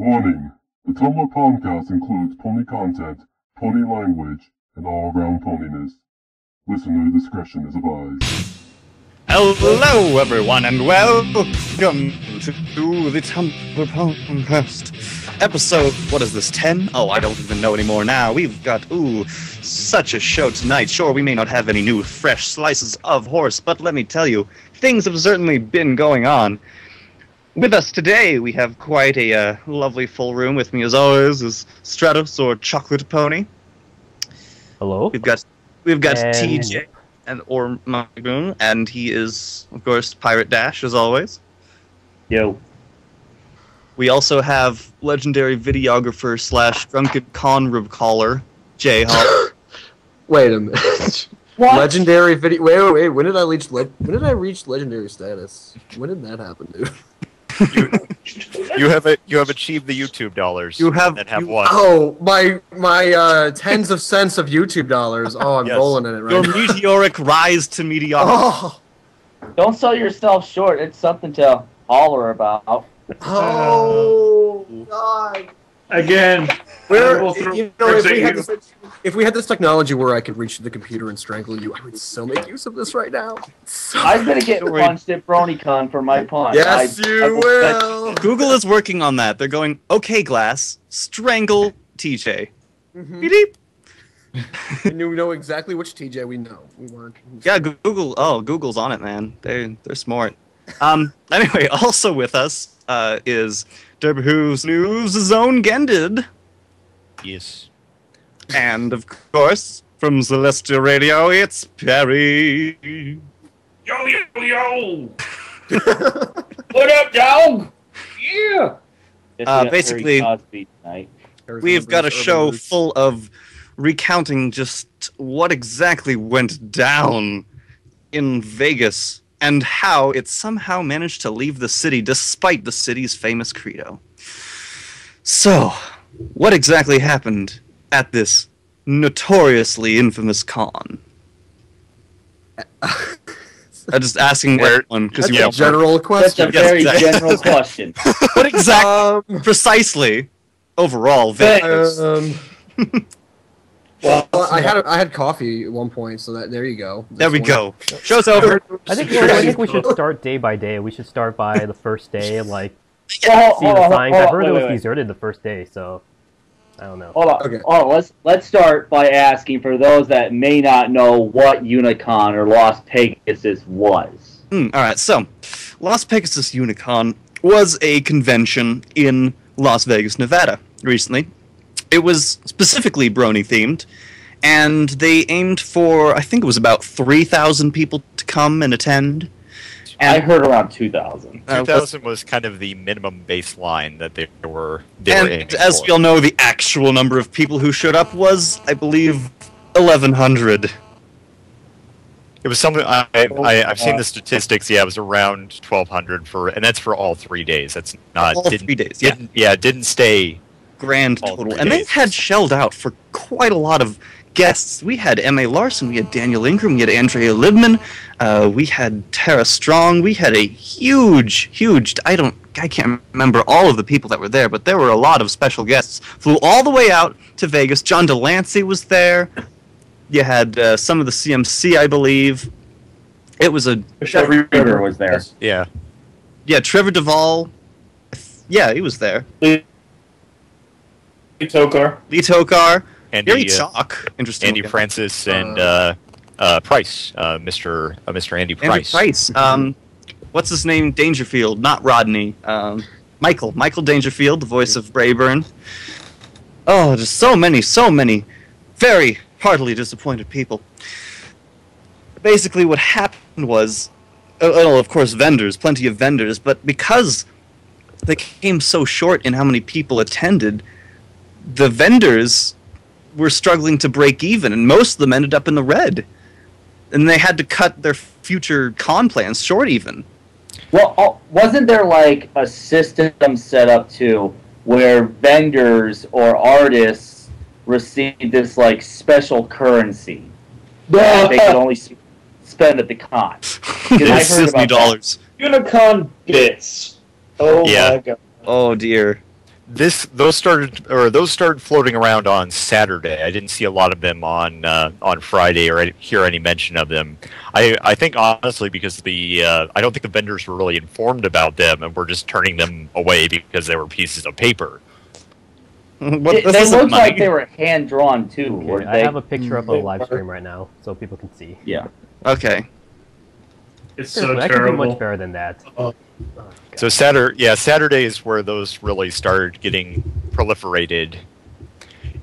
Warning: the Tumblr PonCast includes pony content, pony language, and all-around poniness. Listener discretion is advised. Hello, everyone, and welcome to the Tumblr PonCast. Episode, what is this, 10? Oh, I don't even know anymore now. We've got, such a show tonight. Sure, we may not have any new, fresh slices of horse, but let me tell you, things have certainly been going on. With us today, we have quite a lovely full room. With me, as always, is Startos, or Chocolate Pony. Hello. We've got TJ or Magoon, and he is, of course, Pirate Dash, as always. Yo. We also have legendary videographer / drunken con caller, JHaller. Wait a minute. What? Legendary video. Wait. When did I reach legendary status? When did that happen, dude? You have achieved the YouTube dollars. You have won. Oh, my tens of cents of YouTube dollars. Oh, I'm rolling in it right Your now. meteoric rise to mediocrity. Oh, Don't sell yourself short. It's something to holler about. oh God. Again, If we had this technology where I could reach the computer and strangle you, I would so make use of this right now. I'm gonna get punched at BronyCon for my punch. Yes, you will. Google is working on that. They're going, okay, Glass, strangle TJ. Mhm. Beep. And you know exactly which TJ we know. We weren't. Yeah, Google. Oh, Google's on it, man. They're smart. Anyway, also with us is Derpy Hooves News' own Gendid. Yes. And, of course, from Celestia Radio, it's Peri. Yo! What up, dog? Yeah! Basically, we've got a show full of recounting just what exactly went down in Vegas and how it somehow managed to leave the city despite the city's famous credo. So, what exactly happened at this notoriously infamous con? I'm just asking everyone because That's you a general question. That's a very general question. What exactly, precisely, overall, Vegas? Well, I had coffee at one point, so there you go. There we go. Show's over. I think we should start day by day. We should start by the first day, like see Hold the on, signs. I heard it was wait. deserted the first day, so I don't know. Hold on. Okay. Oh, let's start by asking for those that may not know what Unicon or Las Pegasus was. Alright, so, Las Pegasus Unicon was a convention in Las Vegas, Nevada, recently. It was specifically Brony-themed, and they aimed for, I think it was about 3,000 people to come and attend. And I heard around 2,000. 2,000 was kind of the minimum baseline that they were and aiming as for. we all know, the actual number of people who showed up was, I believe, 1,100. It was something I've seen the statistics. Yeah, it was around 1,200 and that's for all 3 days. That's not All 3 days, yeah. Didn't stay. Grand All total. 3 And they days. had shelled out for quite a lot of guests. We had M.A. Larson, we had Daniel Ingram, we had Andrea Libman, we had Tara Strong, we had a huge, I can't remember all of the people that were there, but there were a lot of special guests. Flew all the way out to Vegas. John Delancey was there. You had some of the CMC, I believe. It was a... Trevor was there. Yeah. Yeah, Trevor Duvall. Yeah, he was there. Lee Tokar. Andy, Very Chalk. Interesting. Andy Francis and Price, Mr. Andy Price. Andrew Price. What's his name? Dangerfield, not Rodney. Michael Dangerfield, the voice of Brayburn. Oh, just so many very heartily disappointed people. Basically, what happened was, of course, plenty of vendors, but because they came so short in how many people attended, the vendors were struggling to break even, and most of them ended up in the red. And they had to cut their future con plans short even. Well, wasn't there like a system set up too, where vendors or artists received this like special currency that they could only spend at the con? I heard about dollars. Unicon bits. Oh Yeah. my god. Oh dear. those started floating around on Saturday. I didn't see a lot of them on Friday or hear any mention of them. I think honestly because I don't think the vendors were really informed about them and were just turning them away because they were pieces of paper. They looked like they were hand drawn too. Okay, I have a picture up on the live stream right now, so people can see. Yeah. Okay. It's so I can do terrible. much better than that. So Saturday is where those really started getting proliferated,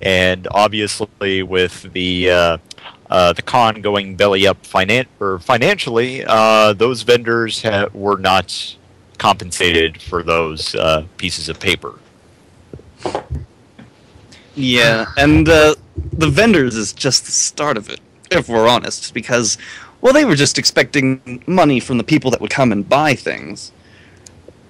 and obviously with the con going belly up financially, those vendors were not compensated for those pieces of paper. Yeah, and the vendors is just the start of it, if we're honest, because, well, they were just expecting money from the people that would come and buy things.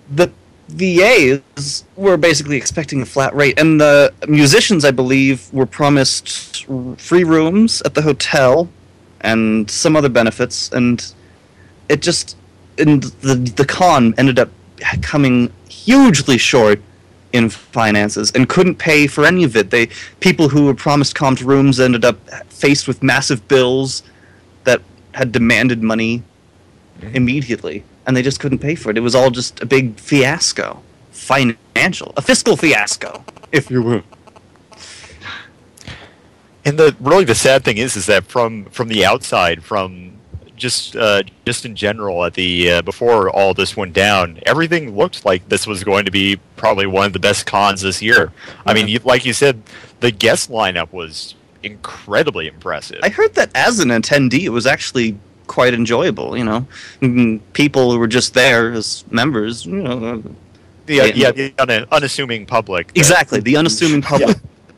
The VAs were basically expecting a flat rate, and the musicians, I believe, were promised free rooms at the hotel and some other benefits, and it just, and the con ended up coming hugely short in finances and couldn't pay for any of it. People who were promised comped rooms ended up faced with massive bills that had demanded money immediately, and they just couldn't pay for it. It was all just a big fiasco. A fiscal fiasco, if you will. And the sad thing is that from the outside, from just in general, at the before all this went down, everything looked like this was going to be probably one of the best cons this year. I mean, like you said, the guest lineup was incredibly impressive. I heard that as an attendee, it was actually quite enjoyable. You know, people who were just there as members. You know, the unassuming public. Exactly, the unassuming public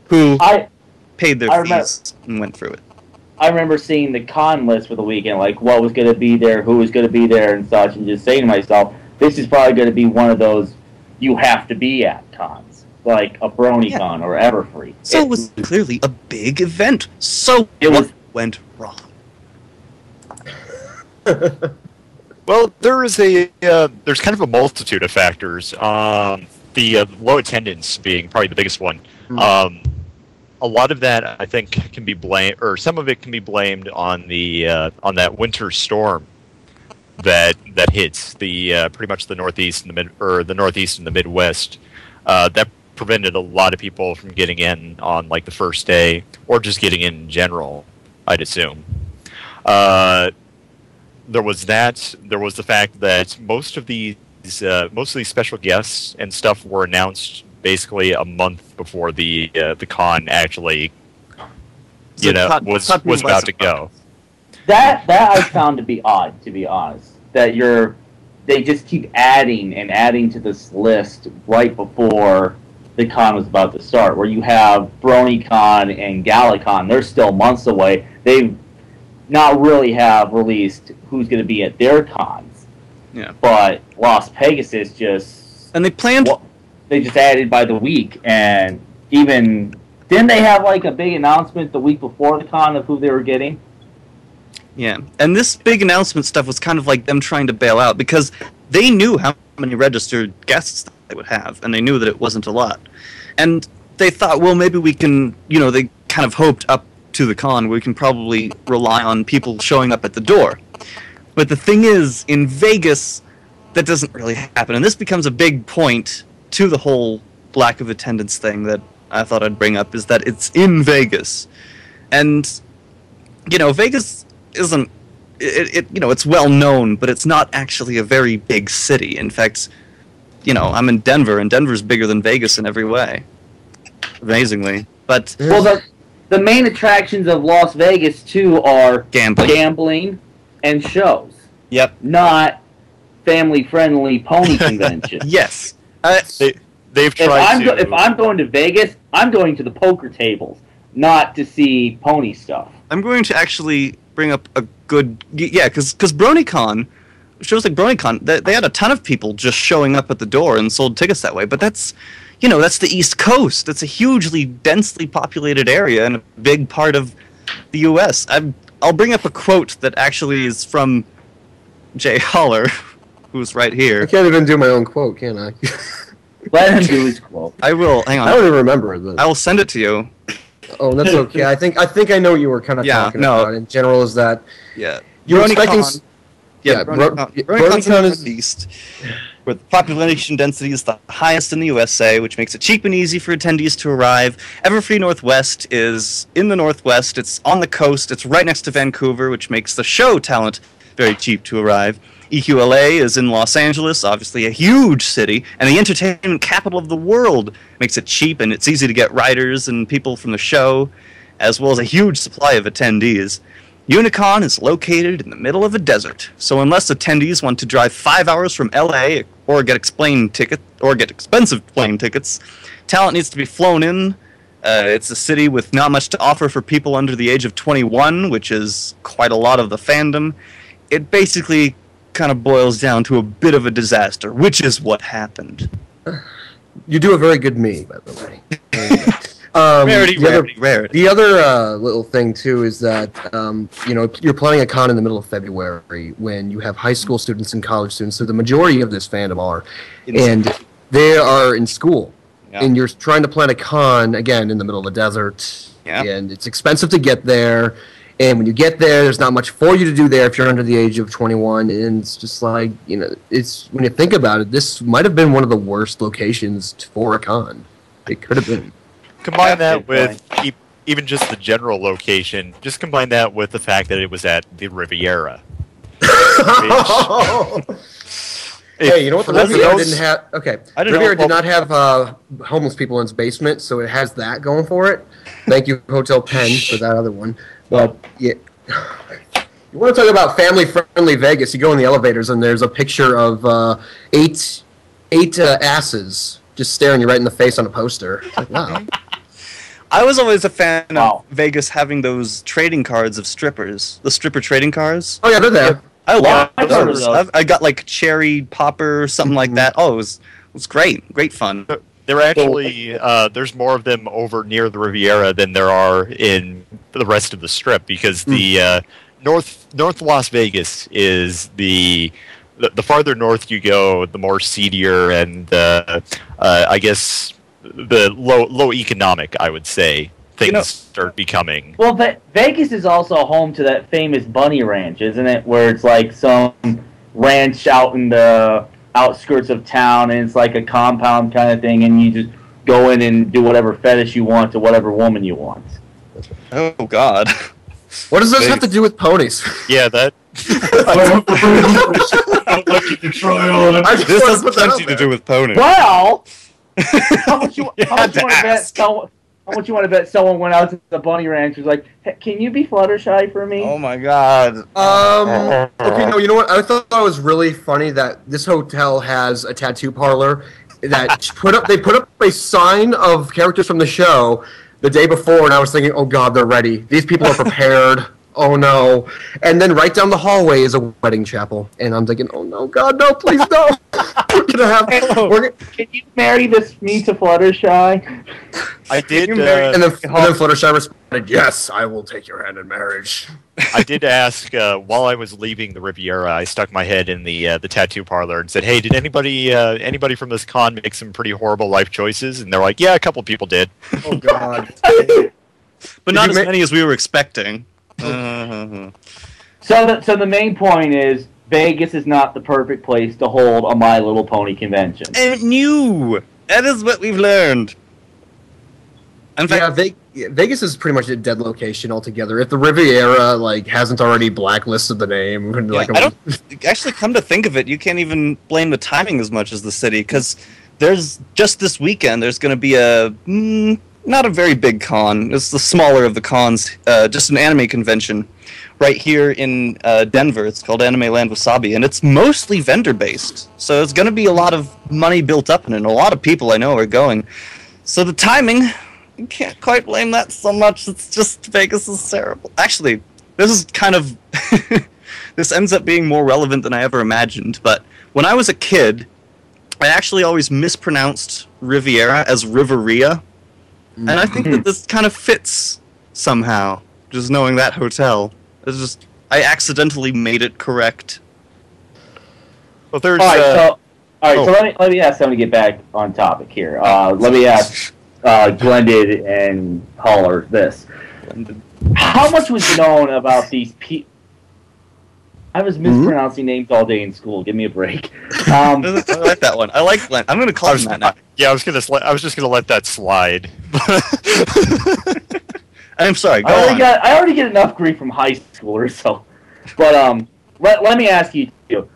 who paid their fees and went through it. I remember seeing the con list for the weekend, like what was going to be there, who was going to be there, and such, and just saying to myself, this is probably going to be one of those you have to be at cons, like a BronyCon or Everfree. So it was clearly a big event. So what went wrong? Well, there's kind of a multitude of factors. The low attendance being probably the biggest one. A lot of that, I think, can be blamed, or some of it can be blamed on on that winter storm that hits pretty much the Northeast and the Northeast and the Midwest. That prevented a lot of people from getting in on like the first day, or just getting in general, I'd assume. There was that. There was the fact that most of these special guests and stuff were announced basically a month before the con actually, was about to go. That I found to be odd, to be honest. That they just keep adding and adding to this list right before the con was about to start. Where you have BronyCon and GalaCon, they're still months away. They've not really have released who's going to be at their cons. Yeah. But Las Pegasus just... And they planned... They just added by the week, and even... Didn't they have like a big announcement the week before the con of who they were getting? Yeah, and this big announcement stuff was kind of like them trying to bail out, because they knew how many registered guests they would have, and they knew that it wasn't a lot. And they thought, well, maybe we can, they kind of hoped up to the con, we can probably rely on people showing up at the door. But the thing is, in Vegas, that doesn't really happen, and this becomes a big point to the whole lack of attendance thing that I thought I'd bring up, is that it's in Vegas. And, Vegas isn't, it's well known, but it's not actually a very big city. In fact, I'm in Denver, and Denver's bigger than Vegas in every way. Amazingly. But... Well, the main attractions of Las Vegas, too, are gambling and shows. Yep. Not family-friendly pony convention. Yes. They've tried to... If I'm going to Vegas, I'm going to the poker tables, not to see pony stuff. I'm going to actually bring up a good... Yeah, because BronyCon, shows like BronyCon, they had a ton of people just showing up at the door and sold tickets that way, but that's... that's the East Coast. That's a hugely densely populated area and a big part of the U.S. I'll bring up a quote that actually is from JHaller, who's right here. I can't even do my own quote, can I? Let him do his quote. I will. Hang on. I don't even remember it. I will send it to you. Oh, that's okay. I think I know what you were kind of talking about. In general, is that Yeah. you're expecting? Bronicon is east, where the population density is the highest in the USA, which makes it cheap and easy for attendees to arrive. Everfree Northwest is in the Northwest. It's on the coast. It's right next to Vancouver, which makes the show talent very cheap to arrive. EQLA is in Los Angeles, obviously a huge city, and the entertainment capital of the world. Makes it cheap and it's easy to get writers and people from the show, as well as a huge supply of attendees. Unicon is located in the middle of a desert, so unless attendees want to drive 5 hours from LA or get expensive plane tickets, talent needs to be flown in. It's a city with not much to offer for people under the age of 21, which is quite a lot of the fandom. It basically kind of boils down to a bit of a disaster, which is what happened. You do a very good me, by the way. Rarity. The other little thing too is that you're planning a con in the middle of February when you have high school students and college students. So the majority of this fandom are, and they are in school, and you're trying to plan a con again in the middle of the desert, and it's expensive to get there. And when you get there, there's not much for you to do there if you're under the age of 21. And it's just like, it's when you think about it, this might have been one of the worst locations for a con. It could have been. Combine that with even just the general location. Just combine that with the fact that it was at the Riviera. Hey, you know what? The Riviera didn't have. Okay, Riviera did not have homeless people in its basement, so it has that going for it. Thank you, Hotel Penn, for that other one. But yeah, you want to talk about family-friendly Vegas? You go in the elevators, and there's a picture of eight asses just staring you right in the face on a poster. It's like, wow. I was always a fan of Vegas having those trading cards of strippers. The stripper trading cards. Oh, yeah, they're there. I love those. I got like cherry popper, something like that. Oh, it was great. Great fun. They're actually, there's more of them over near the Riviera than there are in the rest of the Strip, because the North Las Vegas is the farther north you go, the more seedier and I guess the low economic, I would say, things start becoming. Well, Vegas is also home to that famous bunny ranch, isn't it? Where it's like some ranch out in the outskirts of town, and it's like a compound kind of thing, and you just go in and do whatever fetish you want to whatever woman you want. Oh, God. What does this have to do with ponies? Yeah, that... This has plenty to do with ponies. Well... How much you want to bet someone went out to the bunny ranch and was like, hey, can you be Fluttershy for me? Oh my God. Okay, no, you know what? I thought it was really funny that this hotel has a tattoo parlor that they put up a sign of characters from the show the day before, and I was thinking, oh God, they're ready. These people are prepared. Oh no. And then right down the hallway is a wedding chapel. And I'm thinking, oh no, God, no, please no. Can you marry me to Fluttershy? I did. And then Fluttershy responded, yes, I will take your hand in marriage. I did ask, while I was leaving the Riviera, I stuck my head in the tattoo parlor and said, hey, did anybody from this con make some pretty horrible life choices? And they're like, yeah, a couple people did. Oh God. But not as many as we were expecting. So the main point is Vegas is not the perfect place to hold a My Little Pony convention. And that is what we've learned. In fact, Vegas is pretty much a dead location altogether. If the Riviera hasn't already blacklisted the name, I don't actually come to think of it, you can't even blame the timing as much as the city, because there's just this weekend there's going to be a not a very big con. It's the smaller of the cons, just an anime convention right here in Denver. It's called Anime Land Wasabi, and it's mostly vendor-based. So there's going to be a lot of money built up in it, and a lot of people I know are going. So the timing, you can't quite blame that so much. It's just Vegas is terrible. Actually, this is kind of... this ends up being more relevant than I ever imagined, but when I was a kid, I actually always mispronounced Riviera as Riveria. And I think that this kind of fits somehow, just knowing that hotel. I accidentally made it correct. Well, there's... All right, so let me ask someone to get back on topic here. Let me ask Glendid and Haller this. How much was known about these people? I was mispronouncing names all day in school. Give me a break. I like that one. I like Glenn. I'm going to call him that now. Yeah, I was just gonna let that slide. I'm sorry. I already get enough grief from high schoolers, so. But let me ask you too.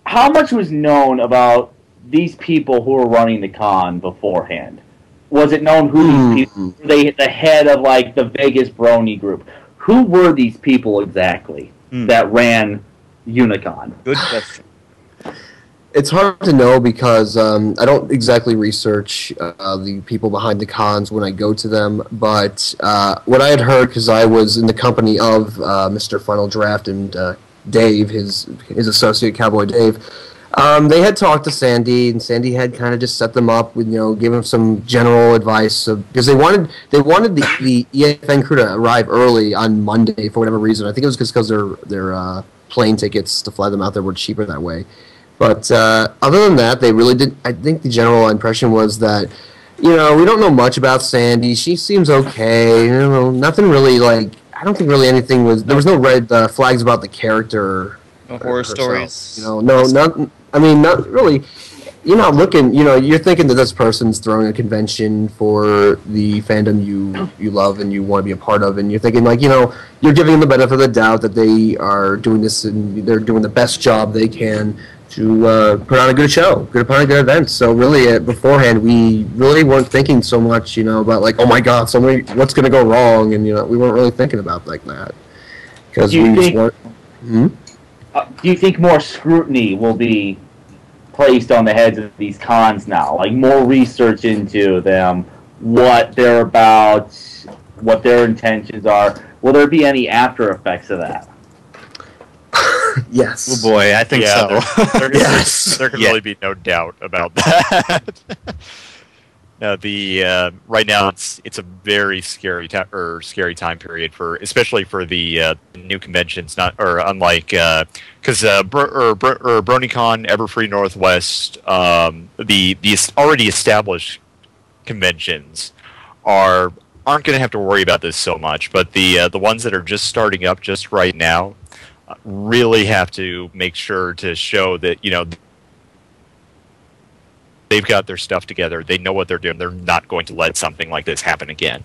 How much was known about these people who were running the con beforehand? Was it known who these people? Were they the head of like the Vegas Brony group? Who were these people exactly that ran Unicon? Good question. It's hard to know because I don't exactly research the people behind the cons when I go to them, but what I had heard, because I was in the company of Mr. Final Draft and Dave, his associate Cowboy Dave, they had talked to Sandy, and Sandy had kind of just set them up with, give them some general advice, because they wanted the EFN crew to arrive early on Monday for whatever reason. I think it was because their plane tickets to fly them out there were cheaper that way. But other than that, they really did. I think the general impression was that, we don't know much about Sandy. She seems okay. Nothing really I don't think really anything was. There was no red flags about the character. No horror stories. Not really. You're not looking. You're thinking that this person's throwing a convention for the fandom you love and you want to be a part of, and you're thinking you're giving them the benefit of the doubt that they are doing this and they're doing the best job they can to put on a good show, put on a good event. So really, beforehand, we really weren't thinking so much, about oh my God, what's going to go wrong, and we weren't really thinking about like that because we just weren't. Do you think more scrutiny will be placed on the heads of these cons now? Like more research into them, what they're about, what their intentions are. Will there be any after effects of that? Yes. Oh boy, I think so. There can really be no doubt about that. Right now it's a very scary time period especially for the new conventions. Unlike because BronyCon, Everfree Northwest, the already established conventions aren't going to have to worry about this so much. But the ones that are just starting up just right now really have to make sure to show that they've got their stuff together. They know what they're doing. They're not going to let something like this happen again.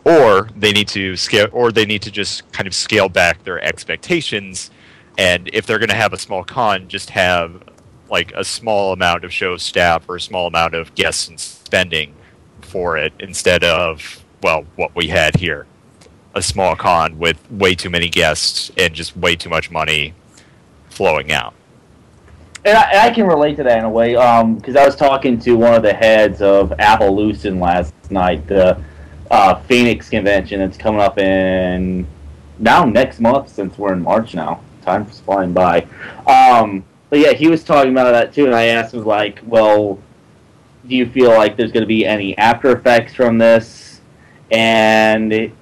Or they need to just kind of scale back their expectations. And if they're going to have a small con, just have like a small amount of show staff or a small amount of guests and spending for it instead of what we had here. A small con with way too many guests and just way too much money flowing out. And I can relate to that in a way, because I was talking to one of the heads of Appaloosan last night, the Phoenix convention that's coming up in next month, since we're in March now. Time's flying by. But yeah, he was talking about that too, and I asked him do you feel like there's going to be any after effects from this? And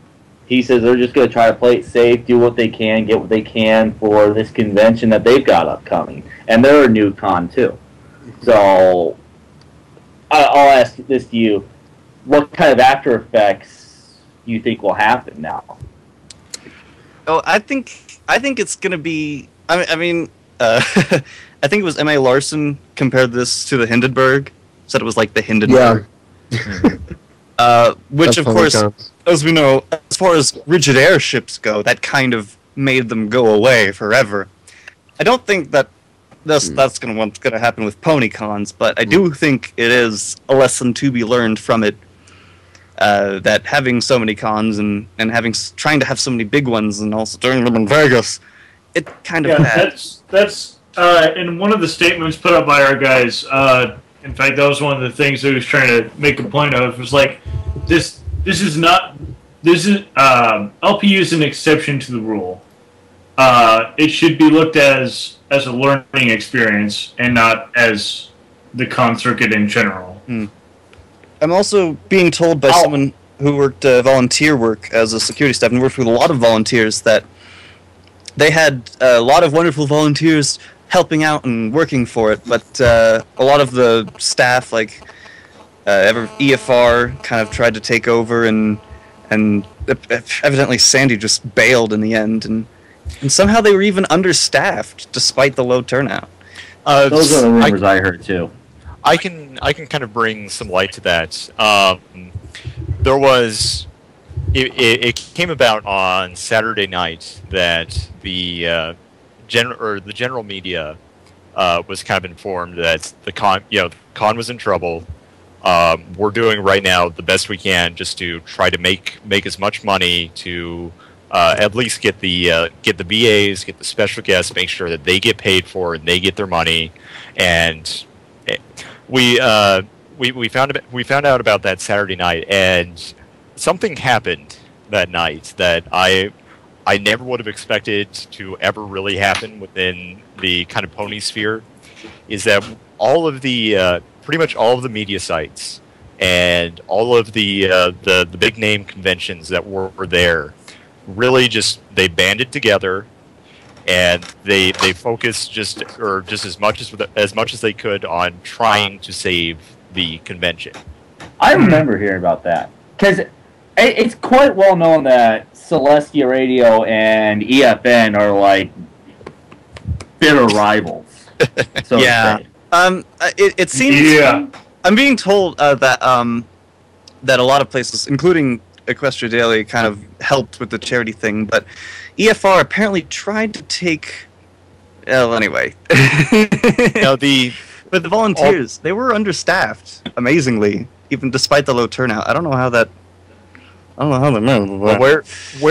he says they're just going to try to play it safe, do what they can, get what they can for this convention that they've got upcoming. And they're a new con, too. So, I'll ask this to you. What kind of after effects do you think will happen now? Oh, I think it's going to be... I think it was M.A. Larson compared this to the Hindenburg. Said it was like the Hindenburg. Yeah. Which, of course... As we know, as far as rigid airships go, that kind of made them go away forever. I don't think that that's what's going to happen with PonyCons, but I do think it is a lesson to be learned from it. That having so many cons and trying to have so many big ones and also doing them in Vegas, it kind of that's in one of the statements put up by our guys. In fact, that was one of the things that he was trying to make a point of. Was like this. LPU is an exception to the rule. It should be looked as a learning experience and not as the con circuit in general. I'm also being told by someone who worked volunteer work as a security staff and worked with a lot of volunteers that they had a lot of wonderful volunteers helping out and working for it, but a lot of the staff, like EFR, kind of tried to take over, and evidently Sandy just bailed in the end, and somehow they were even understaffed despite the low turnout. Those are the rumors I heard too. I can kind of bring some light to that. There was it came about on Saturday night that the general media was kind of informed that the con was in trouble. We're doing right now the best we can just to try to make as much money to at least get the BAs, get the special guests, make sure that they get paid for and they get their money. And we found out about that Saturday night, and something happened that night that I never would have expected to ever really happen within the kind of pony sphere. Is that all of the pretty much all of the media sites and all of the big name conventions that were there really just they banded together, and they focused just as much as they could on trying to save the convention. I remember hearing about that because it's quite well known that Celestia Radio and EFN are like bitter rivals. So yeah. It seems. Yeah. I'm being told that that a lot of places, including Equestria Daily, kind of helped with the charity thing, but EFR apparently tried to take. Well, anyway. But the volunteers, they were understaffed, amazingly, even despite the low turnout. I don't know how that. Well, where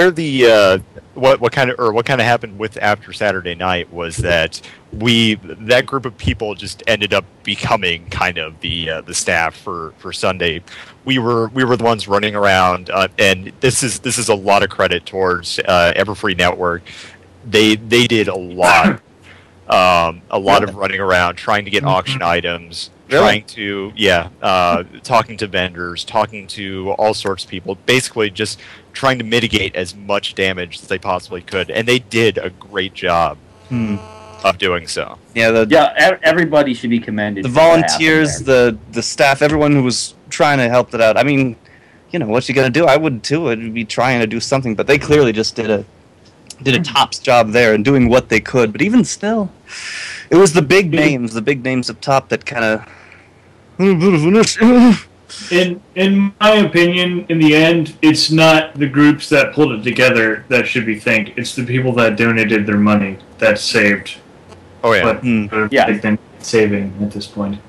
the what kind of happened with after Saturday night was that that group of people just ended up becoming kind of the staff for Sunday. We were the ones running around, and this is a lot of credit towards Everfree Network. They did a lot of running around trying to get auction items. Really? Trying to, talking to vendors, talking to all sorts of people, basically just trying to mitigate as much damage as they possibly could, and they did a great job of doing so. Yeah, everybody should be commended. The volunteers, the staff, everyone who was trying to help it out. I mean, what you gonna do? I would too. I'd be trying to do something, but they clearly just did a tops job there and doing what they could. But even still, it was the big names up top that kind of. In my opinion, in the end, it's not the groups that pulled it together that should be thanked. It's the people that donated their money that saved. Oh yeah, They've been saving at this point.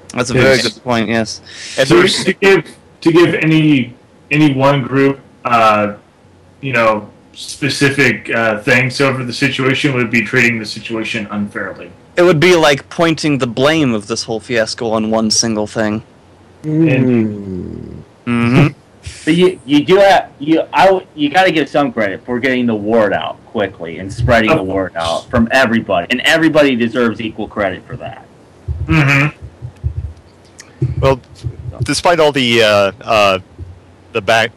That's a very good point. Yes, and to give any one group, specific thanks over the situation would be treating the situation unfairly. It would be like pointing the blame of this whole fiasco on one single thing. Mm-hmm. But you got to give some credit for getting the word out quickly and spreading the word out from everybody, and everybody deserves equal credit for that. Mm-hmm. Well, despite all the back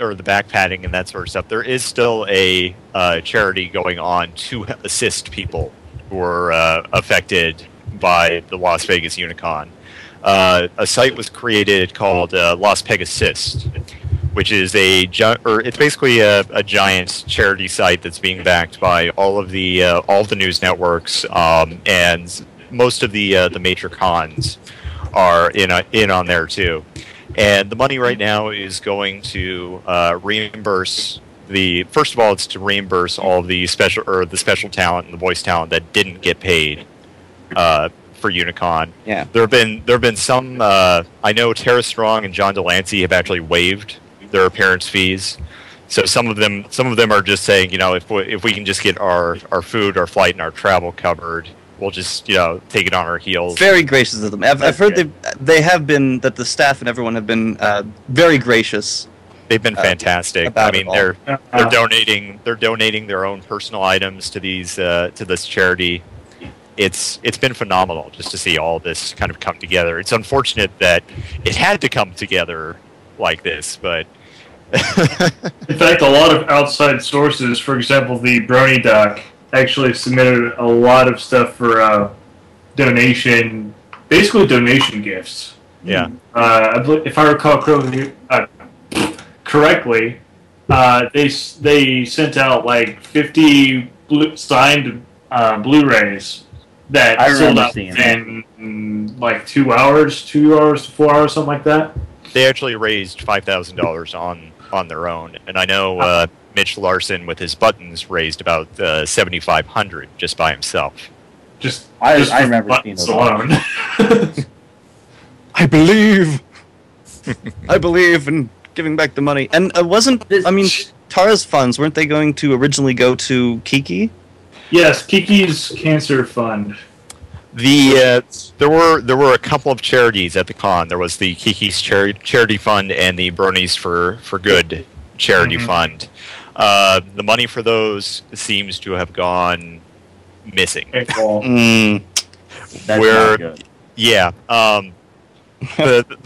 padding and that sort of stuff, there is still a charity going on to assist people who were affected by the Las Vegas Unicon. A site was created called Las Pegasus, which is it's basically a giant charity site that's being backed by all of the news networks, and most of the major cons are in on there too. And the money right now is going to reimburse first of all, it's to reimburse all of the special talent and the voice talent that didn't get paid for Unicon. Yeah. There have been some. I know Tara Strong and John Delancey have actually waived their appearance fees. So some of them are just saying, if we can just get our food, our flight, and our travel covered, we'll just take it on our heels. Very gracious of them. I've heard they have been, that the staff and everyone have been very gracious. They've been fantastic. I mean, they're donating their own personal items to this charity. It's been phenomenal just to see all this kind of come together. It's unfortunate that it had to come together like this, but in fact, a lot of outside sources, for example, the Brony Doc, actually submitted a lot of stuff for donation, basically donation gifts. Yeah. If I recall correctly, they sent out like 50 signed Blu-rays that I sold remember out seeing that. in like 2 hours to 4 hours, something like that. They actually raised $5,000 on their own, and I know Mitch Larson with his buttons raised about $7,500 just by himself. I remember seeing those alone. I believe. I believe in giving back the money. And Tara's funds, weren't they going to originally go to Kiki? Yes, Kiki's Cancer Fund. There were a couple of charities at the con. There was the Kiki's Charity Fund and the Bronies for Good Charity Fund. The money for those seems to have gone missing. That's Where, not good. yeah, the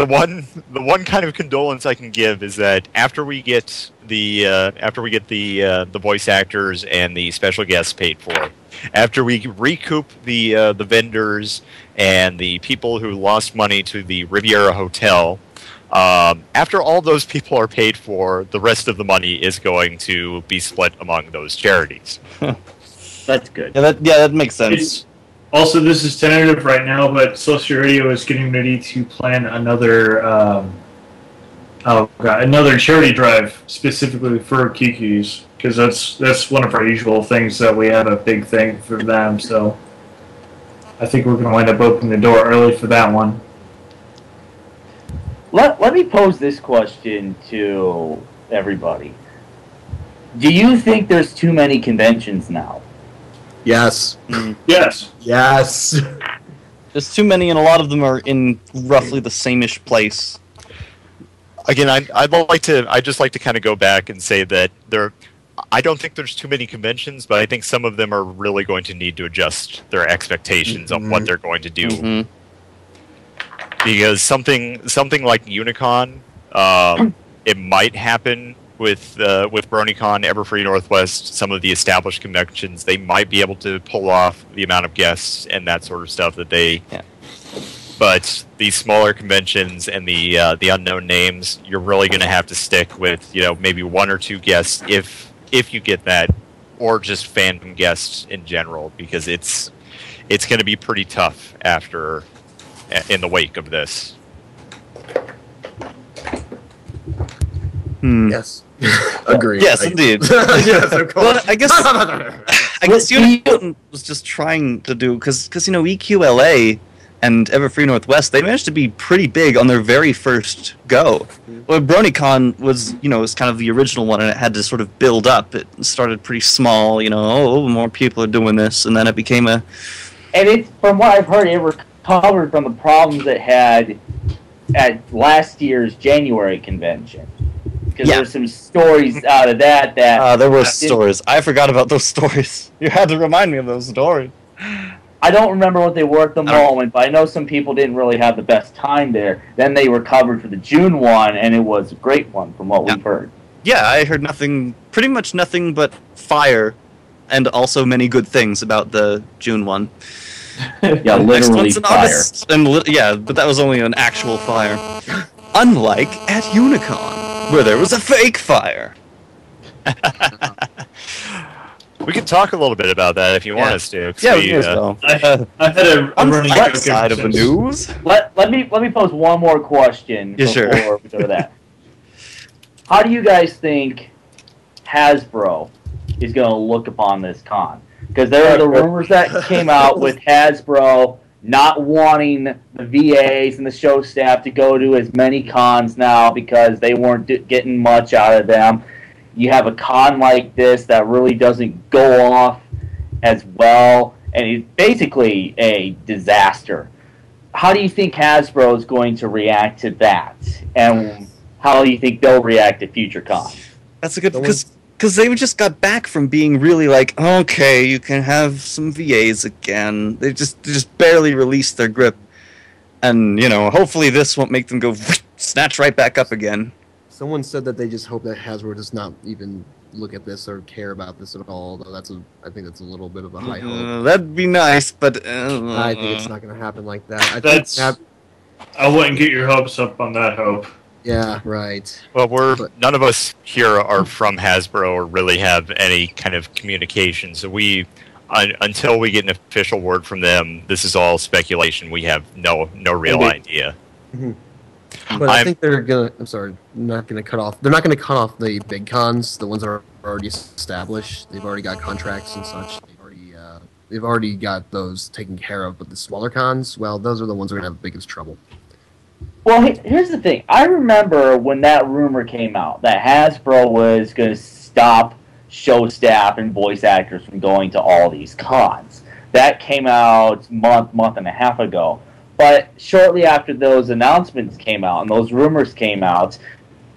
one kind of condolence I can give is that after we get the voice actors and the special guests paid for, after we recoup the vendors and the people who lost money to the Riviera Hotel, after all those people are paid for, the rest of the money is going to be split among those charities. That's good. Yeah, that makes sense. Also, this is tentative right now, but Celestia Radio is getting ready to plan another another charity drive specifically for Kiki's, because that's one of our usual things that we have a big thing for them. So I think we're going to wind up opening the door early for that one. Let me pose this question to everybody. Do you think there's too many conventions now? Yes. Yes. Yes. There's too many, and a lot of them are in roughly the same-ish place. Again, I'd just like to kind of go back and say that I don't think there's too many conventions, but I think some of them are really going to need to adjust their expectations of what they're going to do. Because something like Unicon, it might happen with BronyCon, Everfree Northwest, some of the established conventions. They might be able to pull off the amount of guests and that sort of stuff that they. Yeah. But these smaller conventions and the unknown names, you're really going to have to stick with maybe one or two guests if you get that, or just fandom guests in general, because it's going to be pretty tough in the wake of this. Yes. Agreed. Yes, indeed. Yes, of course. Well, I guess Unicon was just trying to do, because EQLA and Everfree Northwest, they managed to be pretty big on their very first go. Well, BronyCon was kind of the original one, and it had to sort of build up. It started pretty small, more people are doing this, and then it became a... And it's, from what I've heard, it recovered from the problems it had at last year's January convention. Because there's some stories out of that there were stories. I forgot about those stories. You had to remind me of those stories. I don't remember what they were at the moment, but I know some people didn't really have the best time there. Then they recovered for the June one, and it was a great one from what we've heard. Yeah, I heard pretty much nothing but fire, and also many good things about the June one. Yeah, literally fire. But that was only an actual fire. Unlike at Unicon, where there was a fake fire. We could talk a little bit about that if you want us to. Yeah, we may as well. I had a running joke side of the news. Let me pose one more question before we go to that. How do you guys think Hasbro is going to look upon this con? Because there are the rumors that came out with Hasbro not wanting the VAs and the show staff to go to as many cons now because they weren't getting much out of them. You have a con like this that really doesn't go off as well, and it's basically a disaster. How do you think Hasbro is going to react to that, and how do you think they'll react to future cons? That's a good, because they just got back from being really like, okay, you can have some VAs again. They just barely released their grip, and hopefully this won't make them go snatch right back up again. Someone said that they just hope that Hasbro does not even look at this or care about this at all. Though I think that's a little bit of a high hope. That'd be nice, but I think it's not going to happen like that. I wouldn't get your hopes up on that hope. Yeah, right. Well, none of us here are from Hasbro or really have any kind of communication. So until we get an official word from them, this is all speculation. We have no real idea. Mm-hmm. But I think they're gonna. I'm sorry, not gonna cut off. They're not gonna cut off the big cons, the ones that are already established. They've already got contracts and such. They've already got those taken care of. But the smaller cons, well, those are the ones that are gonna have the biggest trouble. Well, here's the thing. I remember when that rumor came out that Hasbro was going to stop show staff and voice actors from going to all these cons. That came out month and a half ago. But shortly after those announcements came out and those rumors came out,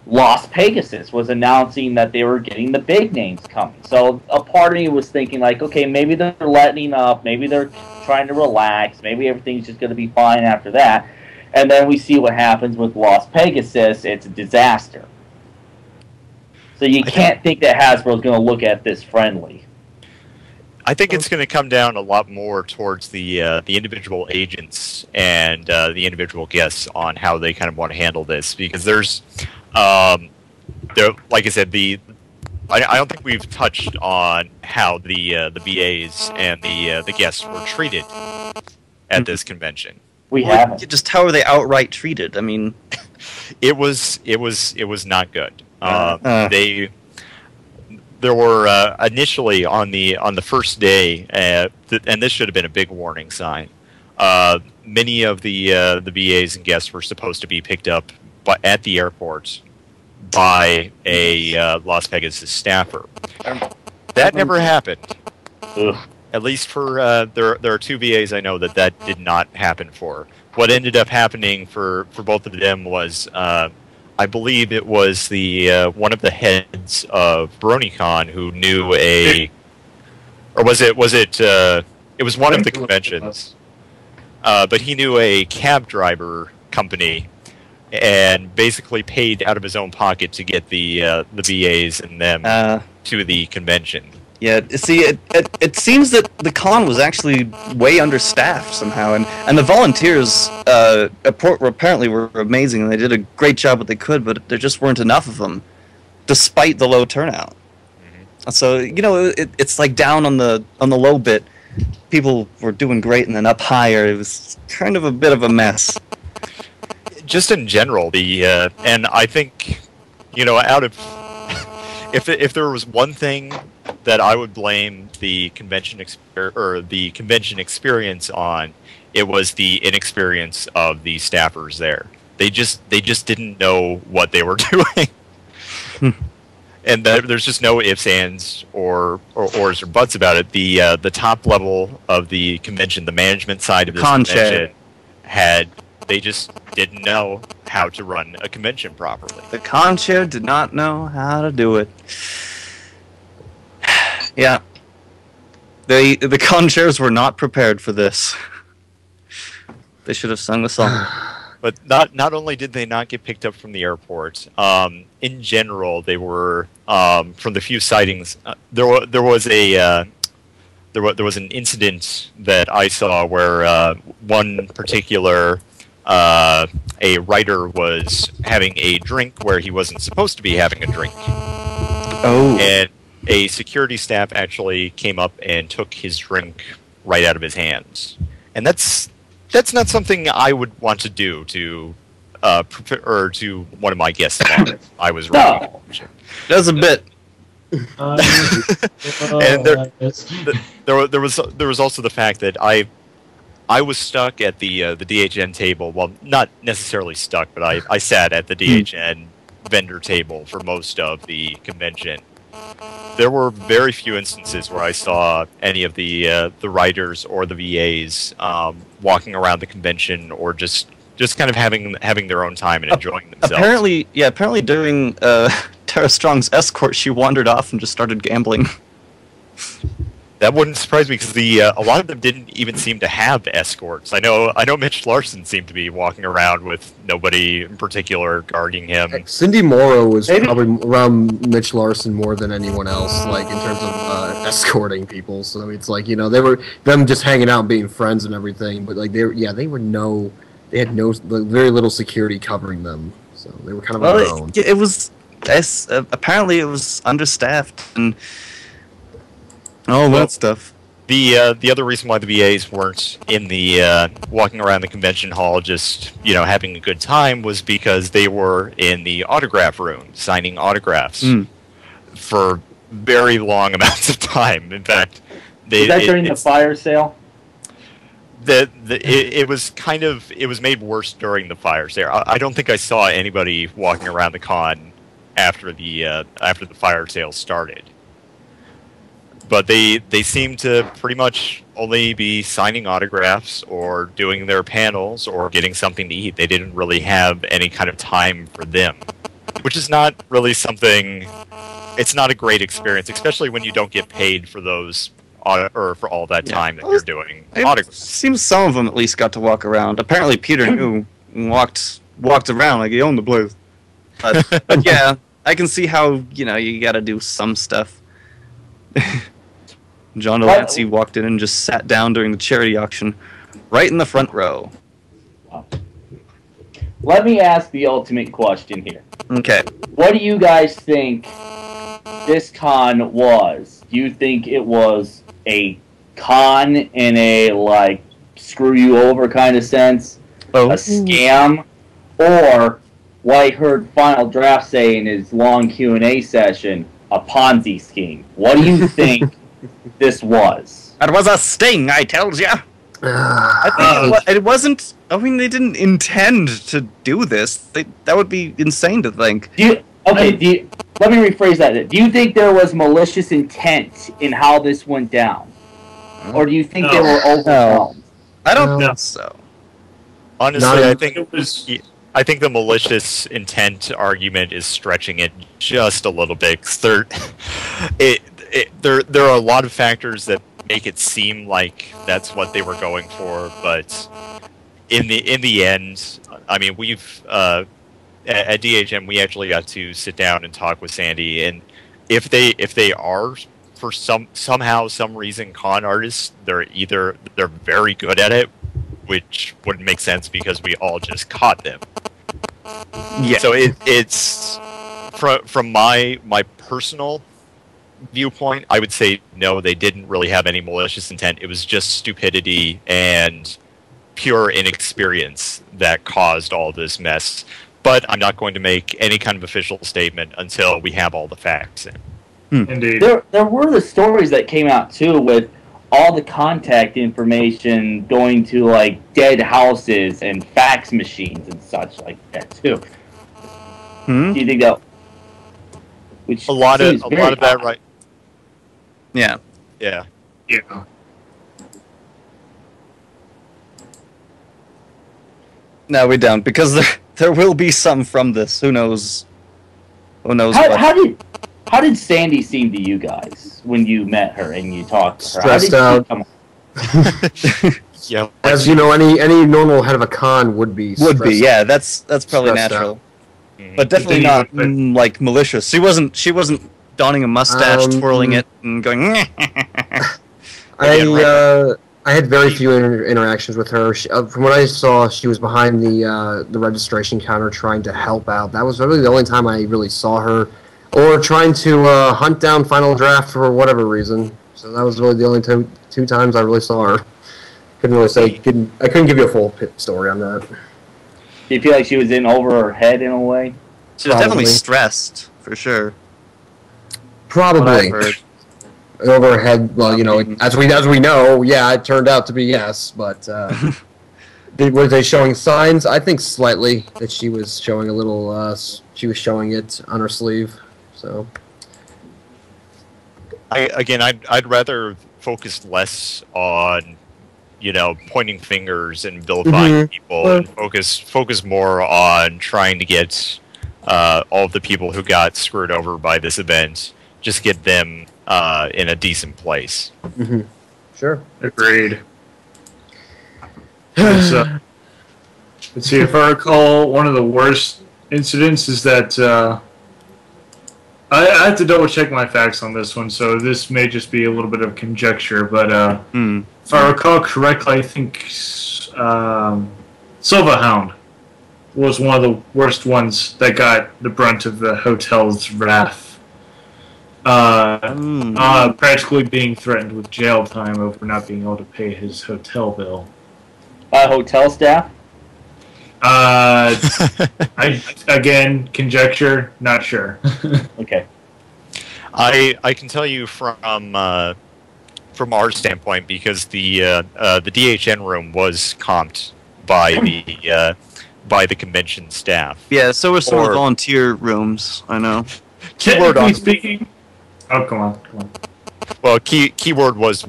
Las Pegasus was announcing that they were getting the big names coming. So a part of me was thinking, like, okay, maybe they're letting up, maybe they're trying to relax, maybe everything's just going to be fine after that. And then we see what happens with Las Pegasus. It's a disaster. So you can't think that Hasbro's going to look at this friendly. I think it's going to come down a lot more towards the individual agents and the individual guests on how they kind of want to handle this. Because there's, like I said, I don't think we've touched on how the BAs and the guests were treated at this convention. We haven't. Just how are they outright treated? I mean, it was not good. There were initially on the first day, and this should have been a big warning sign. Many of the BAs and guests were supposed to be picked up at the airport by a Las Pegasus staffer. That never happened. Ugh. At least for there are two VAs I know that did not happen for. What ended up happening for both of them was I believe it was the one of the heads of Unicon who knew or was it was one of the conventions, but he knew a cab driver company and basically paid out of his own pocket to get the VAs and them to the convention. Yeah, see, it seems that the con was actually way understaffed somehow, and the volunteers apparently were amazing, and they did a great job what they could, but there just weren't enough of them, despite the low turnout. Mm-hmm. So, it's like down on the low bit, people were doing great, and then up higher, it was kind of a bit of a mess. Just in general, and I think, out of... If there was one thing that I would blame the convention experience on, it was the inexperience of the staffers there. They just didn't know what they were doing, and there's just no ifs, ands, or ors or buts about it. The top level of the convention, the management side of this convention, they just didn't know how to run a convention properly. The con chair did not know how to do it. Yeah. The con chairs were not prepared for this. They should have sung the song. But not only did they not get picked up from the airport, in general, they were, from the few sightings, there was an incident that I saw where one particular... a writer was having a drink where he wasn't supposed to be having a drink. Oh. And a security staff actually came up and took his drink right out of his hands. And that's not something I would want to do to to one of my guests. I was wrong. That's a bit. And there was also the fact that I was stuck at the DHN table. Well, not necessarily stuck, but I sat at the DHN vendor table for most of the convention. There were very few instances where I saw any of the writers or the VAs walking around the convention or just kind of having their own time and enjoying themselves. Apparently during Tara Strong's escort, she wandered off and just started gambling. That wouldn't surprise me because a lot of them didn't even seem to have escorts. I know Mitch Larson seemed to be walking around with nobody in particular guarding him. Cindy Morrow was probably around Mitch Larson more than anyone else, like in terms of escorting people. So it's like, you know, they were them just hanging out and being friends and everything, but like they had very little security covering them, so they were kind of on their own. It was apparently it was understaffed and all that stuff. The other reason why the VAs weren't in the walking around the convention hall just, you know, having a good time was because they were in the autograph room signing autographs for very long amounts of time. In fact, was that during the fire sale? It was made worse during the fire sale. I don't think I saw anybody walking around the con after the fire sale started. But they seem to pretty much only be signing autographs or doing their panels or getting something to eat. They didn't really have any kind of time for them, which is not really something. It's not a great experience, especially when you don't get paid for those or for all that time that you're doing autographs. It seems some of them at least got to walk around. Apparently, Peter New walked around like he owned the place. But yeah, I can see how you got to do some stuff. John Delancey walked in and just sat down during the charity auction, right in the front row. Let me ask the ultimate question here. Okay. What do you guys think this con was? Do you think it was a con in a, like, screw you over kind of sense? Oh. A scam? Or, what I heard Final Draft say in his long Q&A session, a Ponzi scheme? What do you think this was? It was a sting, I tells ya. I think it wasn't. I mean, they didn't intend to do this. That would be insane to think. Let me rephrase that. Do you think there was malicious intent in how this went down, or do you think they were overwhelmed? I don't think so. Honestly, I think the malicious intent argument is stretching it just a little bit. 'Cause there are a lot of factors that make it seem like that's what they were going for, but in the end, I mean, we've at DHM we actually got to sit down and talk with Sandy, and if they are for some reason con artists, they're very good at it, which wouldn't make sense because we all just caught them. Yeah. So it's from my personal viewpoint, I would say no, they didn't really have any malicious intent. It was just stupidity and pure inexperience that caused all this mess. But I'm not going to make any kind of official statement until we have all the facts in. Indeed. There were the stories that came out too with all the contact information going to like dead houses and fax machines and such like that too. Do you think that? Which a lot of that, right? Yeah. Yeah. Yeah. No, we don't, because there will be some from this. Who knows? Who knows? How did Sandy seem to you guys when you met her and you talked to her? Stressed out. Yeah. As you know, any normal head of a con would be. Yeah. That's probably natural, but definitely not like malicious. She wasn't donning a mustache, twirling it, and going. I had very few interactions with her. From what I saw, she was behind the registration counter trying to help out. That was really the only time I really saw her, or trying to hunt down Final Draft for whatever reason. So that was really the only two times I really saw her. Couldn't really say. I couldn't give you a full story on that. Do you feel like she was in over her head in a way? She was definitely stressed, for sure. Probably. Over her head, well, as we know, yeah, it turned out to be yes, but were they showing signs? I think slightly that she was showing a little, she was showing it on her sleeve, so. I'd rather focus less on, pointing fingers and vilifying people, and focus more on trying to get all of the people who got screwed over by this event, just get them in a decent place. Mm-hmm. Sure. Agreed. Let's see, if I recall, one of the worst incidents is that I have to double check my facts on this one, so this may just be a little bit of conjecture, but if I recall correctly, I think Silverhound was one of the worst ones that got the brunt of the hotel's wrath. Practically being threatened with jail time over not being able to pay his hotel bill. Hotel staff? Again, conjecture, not sure. Okay. I can tell you from our standpoint, because the DHN room was comped by the convention staff. Yeah, so were some of the volunteer rooms. I know. Technically speaking. Oh, come on. Well, keyword was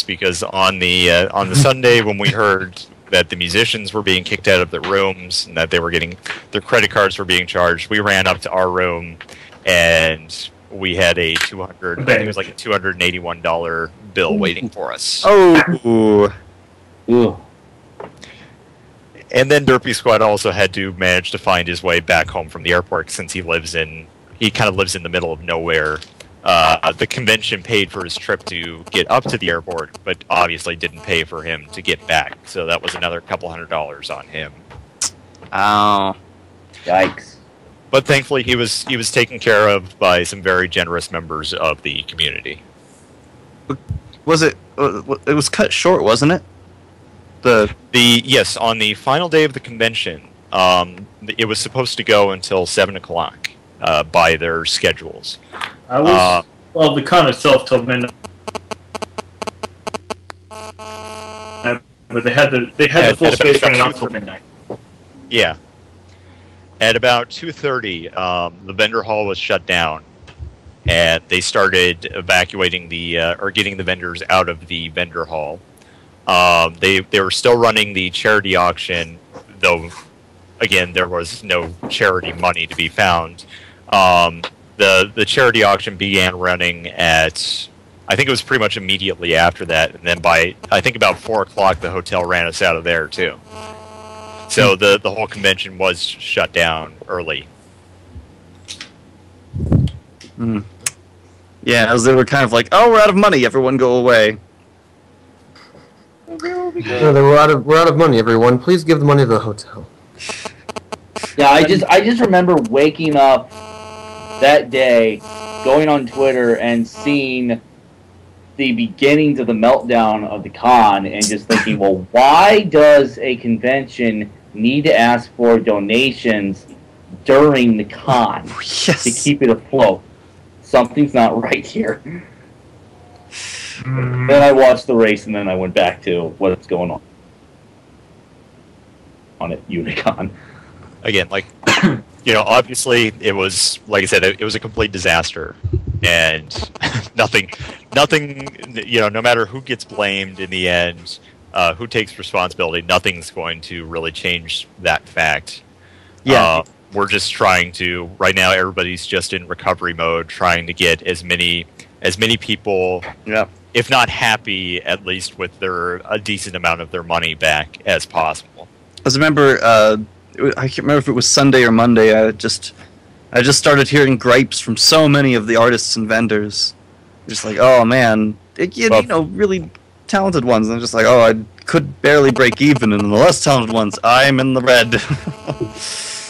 because on the Sunday when we heard that the musicians were being kicked out of their rooms and that they were getting their credit cards were being charged, we ran up to our room and we had a $281 bill waiting for us. Oh. Ooh. And then Derpy Squad also had to manage to find his way back home from the airport since he kind of lives in the middle of nowhere. The convention paid for his trip to get up to the airport, but obviously didn't pay for him to get back. So that was another couple $100 on him. Oh. Yikes. But thankfully, he was taken care of by some very generous members of the community. Was it? It was cut short, wasn't it? Yes, on the final day of the convention, it was supposed to go until 7 o'clock by their schedules. Well, the con itself till midnight, but they had the full space running out till midnight. Yeah. At about 2:30, the vendor hall was shut down, and they started evacuating getting the vendors out of the vendor hall. They were still running the charity auction, though. Again, there was no charity money to be found. The charity auction began running at, I think it was pretty much immediately after that, and then by I think about 4 o'clock, the hotel ran us out of there too. So the whole convention was shut down early. Yeah, as they were kind of like, "Oh, we're out of money. Everyone, go away." No, we're out of money. Everyone, please give the money to the hotel. Yeah, I just remember waking up that day, going on Twitter and seeing the beginnings of the meltdown of the con, and just thinking, well, why does a convention need to ask for donations during the con to keep it afloat? Something's not right here. Then I watched the race, and then I went back to what's going on at Unicon. Again, obviously it was, like I said, it was a complete disaster, and nothing, no matter who gets blamed in the end, who takes responsibility, nothing's going to really change that fact. Yeah. We're just trying to, right now, everybody's just in recovery mode, trying to get as many people, if not happy, at least with a decent amount of their money back as possible. I remember, I can't remember if it was Sunday or Monday. I just started hearing gripes from so many of the artists and vendors. Just like, oh man, really talented ones. And I'm just like, oh, I could barely break even, and the less talented ones, I'm in the red.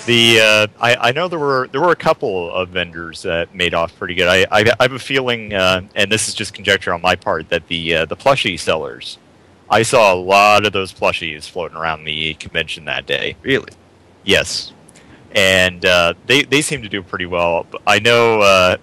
I know there were a couple of vendors that made off pretty good. I have a feeling, and this is just conjecture on my part, that the plushie sellers, I saw a lot of those plushies floating around the convention that day. Really? Yes, and they seem to do pretty well. I know.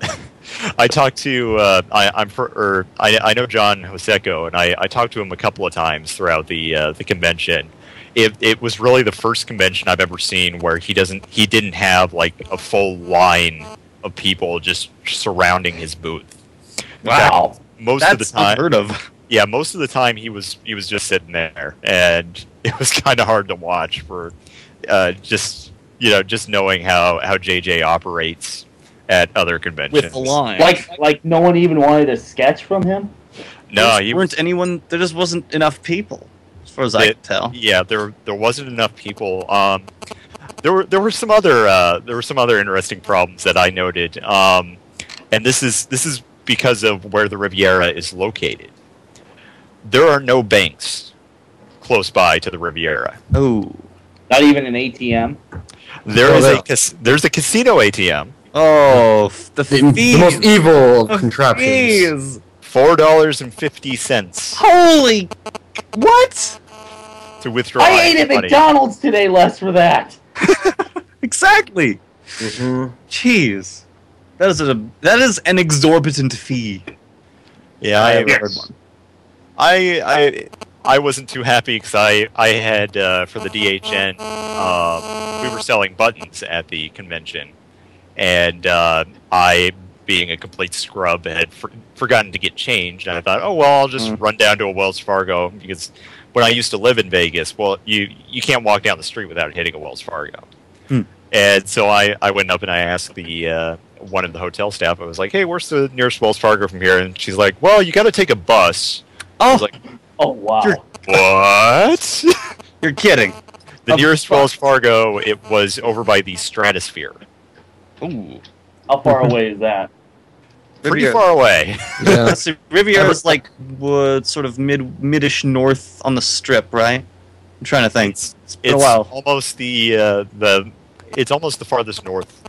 I talked to I know John Hoseko, and I talked to him a couple of times throughout the convention. It was really the first convention I've ever seen where he didn't have like a full line of people just surrounding his booth. Wow, most of the time, unheard of. Yeah, most of the time he was just sitting there, and it was kind of hard to watch for just knowing how JJ operates at other conventions. With the line. Like no one even wanted a sketch from him? No, There weren't anyone. There just wasn't enough people, as far as I could tell. Yeah, there wasn't enough people. There were some other interesting problems that I noted. And this is because of where the Riviera is located. There are no banks close by to the Riviera. Oh. Not even an ATM? There's a casino ATM. Oh, the fees. The most evil of contraptions. Fees. $4.50 Holy. What? to withdraw. I ate at money. McDonald's today less for that. Exactly. Mm-hmm. Jeez. That is an exorbitant fee. Yeah, I heard one. I wasn't too happy because I had for the DHN we were selling buttons at the convention, and I, being a complete scrub, had forgotten to get changed. And I thought, oh well, I'll just run down to a Wells Fargo, because when I used to live in Vegas, well, you can't walk down the street without hitting a Wells Fargo. And so I went up and I asked the one of the hotel staff. I was like, hey, where's the nearest Wells Fargo from here? And she's like, well, you got to take a bus. I was like, oh wow, what? You're kidding. The nearest Wells Fargo, it was over by the Stratosphere. Ooh. How far away is that? Pretty far away. Yeah. So Riviera is like sort of midish north on the Strip, right? I'm trying to think. It's been a while. Almost it's almost the farthest north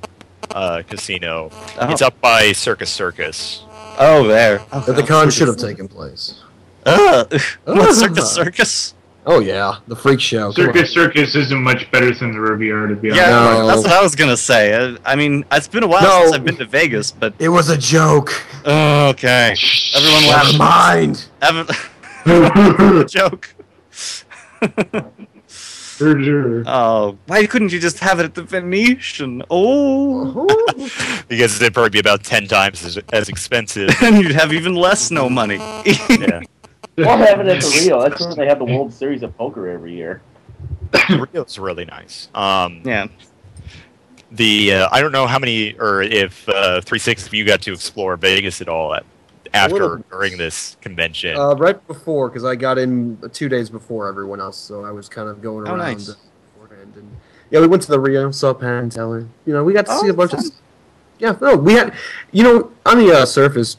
casino. Oh. It's up by Circus. Oh, there. But the con should have taken place. What, Circus? Oh yeah, the freak show. Come on. Circus isn't much better than the Riviera, to be honest. Yeah, No. that's what I was gonna say. I mean, it's been a while since I've been to Vegas, but It was a joke. oh, okay. Everyone Never laughed. mind. Joke. Oh, why couldn't you just have it at the Venetian? Oh, Because it'd probably be about 10 times as expensive. and you'd have even less no money. Yeah. Or have it at the Rio. That's where they have the World Series of Poker every year. Rio's really nice. Yeah. I don't know how many, or if 360 of you got to explore Vegas at all after or during this convention. Right before, because I got in 2 days before everyone else, so I was kind of going around nice. beforehand. And yeah, we went to the Rio, saw Penn and Teller. You know, we got to see a bunch of. Yeah, no, we had. You know, on the surface,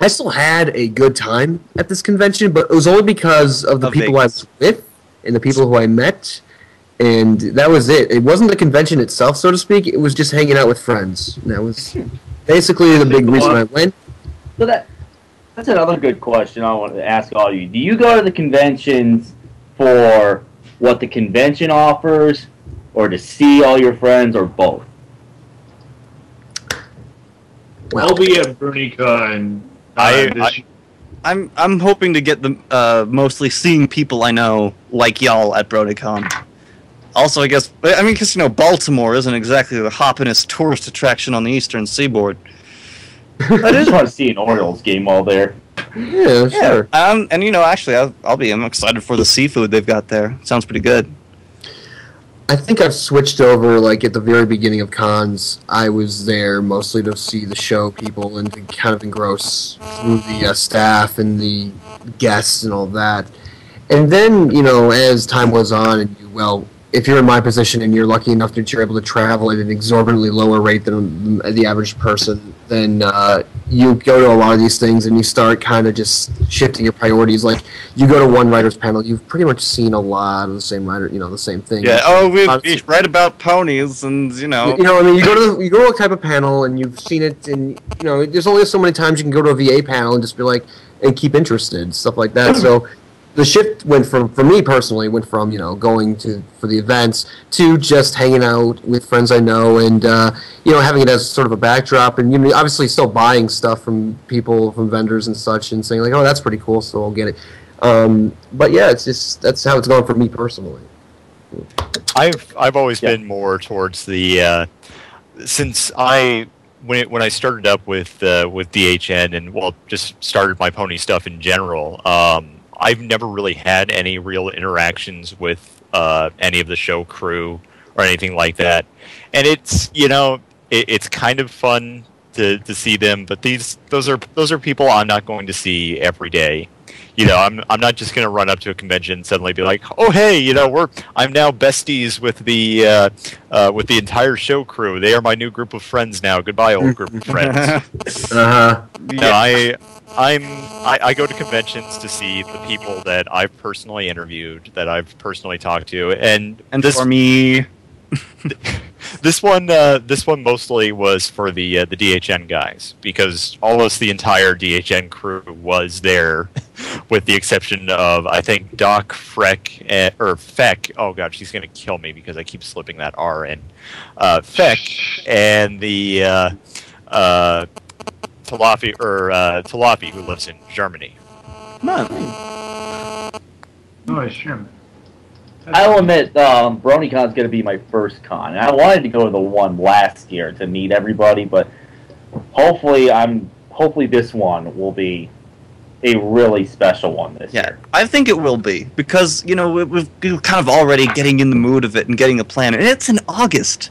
I still had a good time at this convention, but it was only because of the people Vegas. I was with and the people who I met, and that was it. It wasn't the convention itself, so to speak. It was just hanging out with friends. And that was basically the big reason I went. So that's another good question I want to ask all of you. Do you go to the conventions for what the convention offers, or to see all your friends, or both? I'll be at Unicon. I'm hoping to get the mostly seeing people I know like y'all at BronyCon. Also, I guess because Baltimore isn't exactly the hoppinest tourist attraction on the Eastern Seaboard. I just want to see an Orioles game while there. Yeah, sure. And actually, I'm excited for the seafood they've got there. Sounds pretty good. I think I've switched over, like, at the very beginning of cons. I was there mostly to see the show people and to kind of engross through the staff and the guests and all that. And then, as time goes on, and if you're in my position and you're lucky enough that you're able to travel at an exorbitantly lower rate than the average person, then you go to a lot of these things and you start kind of just shifting your priorities. Like, you go to one writer's panel, you've pretty much seen a lot of the same writer, the same thing. Yeah. We write about ponies, and you go to a type of panel and you've seen it, and there's only so many times you can go to a VA panel and just be like, and keep interested, stuff like that. So the shift for me personally, went from going for the events to just hanging out with friends I know, and having it as sort of a backdrop, and obviously still buying stuff from people, from vendors and such, and saying like, oh, that's pretty cool, so I'll get it. But yeah, that's how it's going for me personally. I've always been more towards the since when I started up with DHN and just started my pony stuff in general. I've never really had any real interactions with any of the show crew or anything like that. And it's, it's kind of fun to see them, but those are people I'm not going to see every day. You know, I'm not just going to run up to a convention and suddenly be like, oh hey, you know, I'm now besties with the entire show crew. They are my new group of friends now. Goodbye, old group of friends. Uh-huh. No, I go to conventions to see the people that I've personally interviewed, that I've personally talked to, and this for me, this one mostly was for the DHN guys, because almost the entire DHN crew was there, with the exception of I think Doc, Feck. Oh god, she's gonna kill me because I keep slipping that R in. Feck and the Talafi, who lives in Germany. Oh, sure. I'll admit, BronyCon's going to be my first con. I wanted to go to the one last year to meet everybody, but hopefully this one will be a really special one this year. I think it will be, because, you know, we're kind of already getting in the mood of it and getting a plan. And it's in August.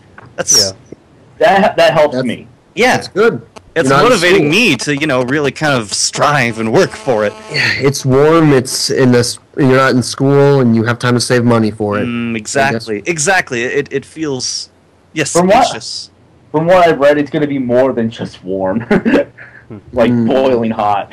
That helps me. Yeah. That's good. It's motivating me to, you know, really kind of strive and work for it. Yeah, it's warm, it's in this, you're not in school, and you have time to save money for it. Exactly. It feels, spacious. From what I've read, it's going to be more than just warm. Like boiling hot.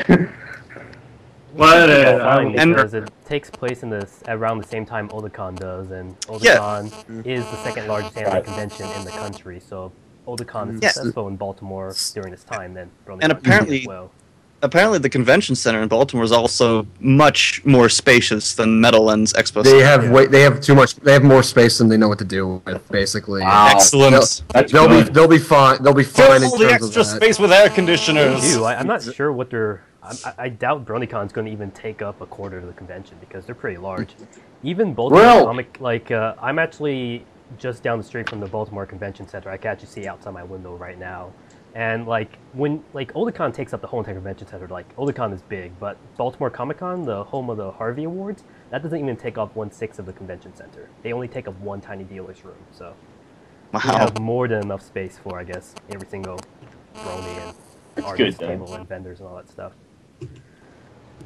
Because it takes place around the same time Olicon does, and Olicon is the second largest anime convention in the country, so Olicon is successful in Baltimore during this time, then and apparently the convention center in Baltimore is also much more spacious than Meadowlands Expo. They have more space than they know what to do with, basically. Wow. Excellent. They'll be fine. They'll be fine. Fill the extra space with air conditioners. I'm not sure what they're. I doubt BronyCon's going to even take up a quarter of the convention, because they're pretty large. Even Baltimore I'm actually just down the street from the Baltimore Convention Center. I can actually see outside my window right now. And when Olicon takes up the whole entire convention center, Olicon is big, but Baltimore Comic Con, the home of the Harvey Awards, that doesn't even take up 1/6 of the convention center. They only take up one tiny dealer's room, so we have more than enough space for, I guess, every single Brony and artist table and vendors and all that stuff.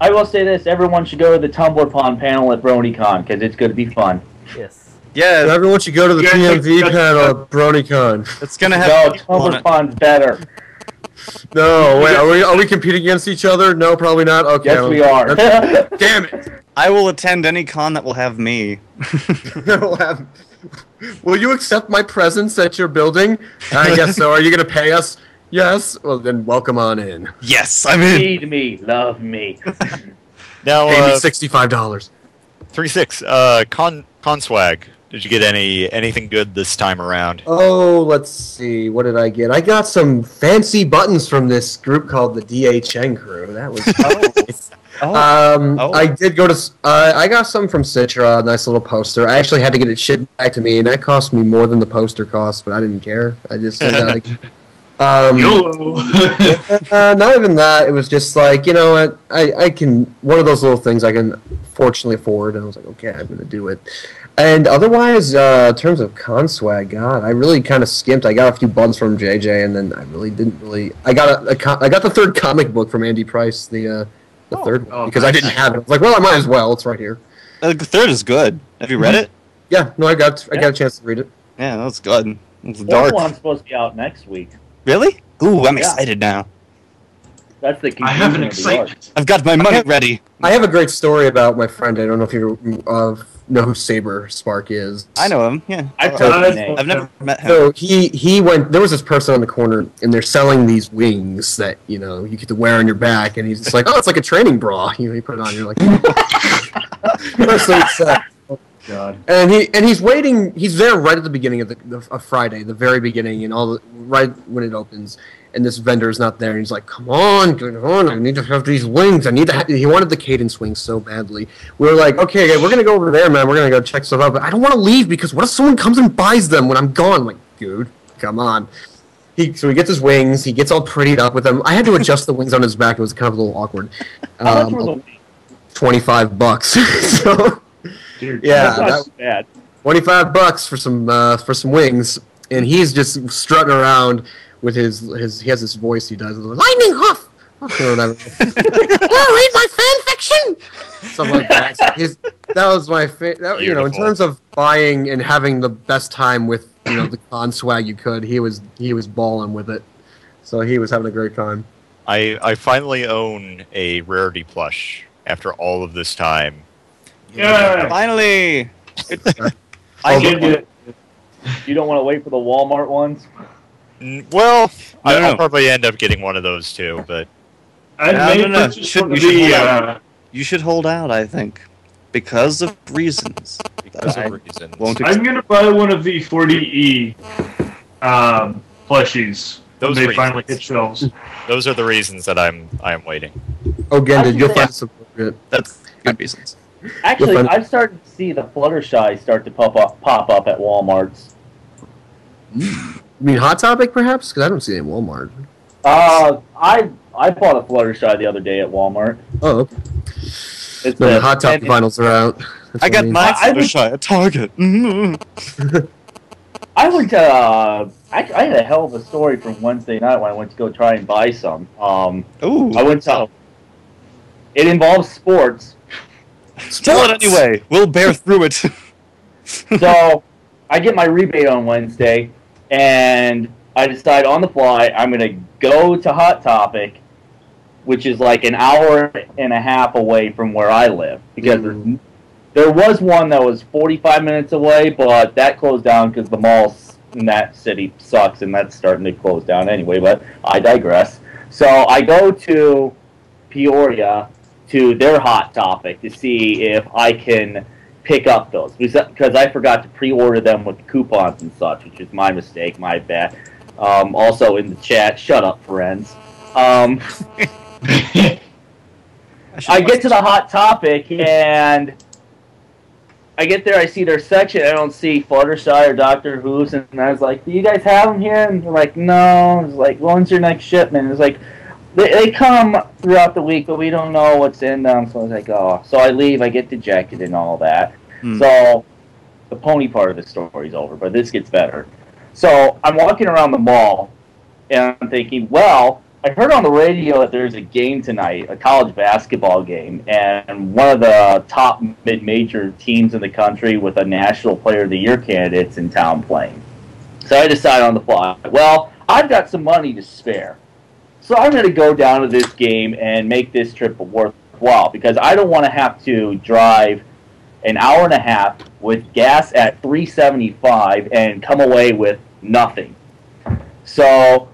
I will say this: everyone should go to the TumblrPon panel at BronyCon, because it's going to be fun. Yes. Yeah, so everyone should go to the PMV panel at BronyCon. It's gonna have TumblrPon's better. No, wait, are we competing against each other? No, probably not. Okay, yes, we are. Damn it! I will attend any con that will have me. Will you accept my presence at your building? I guess so. Are you gonna pay us? Yes. Well, then welcome on in. Yes, I'm in. Feed me, love me. Now, pay me $65. 3-6. Con swag. Did you get anything good this time around? Oh, let's see. What did I get? I got some fancy buttons from this group called the DHN crew. That was I did go to. I got some from Citra. A nice little poster. I actually had to get it shipped back to me, and that cost me more than the poster cost, but I didn't care. I just not even that. It was just like, you know what? I can, one of those little things I can fortunately afford, and I was like, okay, I'm gonna do it. And otherwise, in terms of con swag, God, I really kind of skimped. I got a few buttons from JJ, and then I really didn't really. I got I got the third comic book from Andy Price, the third one, because I didn't have it. I was like, well, I might as well. It's right here. The third is good. Have you read it? Yeah, no, I got a chance to read it. Yeah, that's good. It's dark. One's supposed to be out next week. Really? Ooh, I'm excited now. That's the. I have an excitement. I've got my money ready. I have a great story about my friend. I don't know if you know who Saber Spark is. I know him. Yeah, I've never met him. So he went. There was this person on the corner, and they're selling these wings that you get to wear on your back, and he's just like, oh, it's like a training bra. You put it on, you're like, oh God. And he's waiting. He's there right at the beginning of Friday, the very beginning, and right when it opens. And this vendor is not there, and he's like, come on, I need to have these wings. He wanted the cadence wings so badly. We were like, okay, we're going to go over there, man. We're going to go check stuff out. But I don't want to leave, because what if someone comes and buys them when I'm gone? I'm like, dude, come on. So he gets his wings. He gets all prettied up with them. I had to adjust the wings on his back. It was kind of a little awkward. $25. So, dude, yeah, that's not bad. $25 for some wings. and he's just strutting around with his he has this voice he does, lightning huff, or whatever. Oh, read my fan fiction. Something like that. That was my favorite. You know, in terms of buying and having the best time with the con swag you could, he was balling with it. So he was having a great time. I finally own a rarity plush after all of this time. Yeah. Finally. You don't want to wait for the Walmart ones? Well, I'll probably end up getting one of those too, but you should hold out, I think, because of reasons. I'm gonna buy one of the 40E plushies. Those they finally hit shelves. Those are the reasons that I am waiting. Oh, Gendid, you'll find some good. That's good reasons. Actually, I've started to see the Fluttershy start to pop up at Walmarts. You mean Hot Topic, perhaps? Because I don't see it in Walmart. I bought a Fluttershy the other day at Walmart. Oh, okay. The Hot Topic vinyls are out. I got my Fluttershy at Target. I went to. I had a hell of a story from Wednesday night when I went to go try and buy some. I went to. It involves sports. Tell it anyway. We'll bear through it. So, I get my rebate on Wednesday, and I decide on the fly I'm going to go to Hot Topic, which is like an hour and a half away from where I live. Because there was one that was 45 minutes away, but that closed down because the mall in that city sucks, and that's starting to close down anyway, but I digress. So I go to Peoria to their Hot Topic to see if I can pick up those, because I forgot to pre-order them with coupons and such, which is my mistake, my bad. Also in the chat, shut up, friends. I get to the Hot Topic, and I get there, I see their section, I don't see Fluttershy or Dr. Hooves, and I was like, do you guys have them here? And they're like, no. I was like, when's your next shipment? It's like, they come throughout the week, but we don't know what's in them. So I was like, oh. So I leave, I get dejected and all that. So the pony part of the story's over, but this gets better. So I'm walking around the mall, and I'm thinking, well, I heard on the radio that there's a game tonight, a college basketball game, and one of the top mid-major teams in the country with a National Player of the Year candidates in town playing. So I decide on the fly, well, I've got some money to spare. So I'm going to go down to this game and make this trip worthwhile, because I don't want to have to drive an hour and a half with gas at $3.75 and come away with nothing. So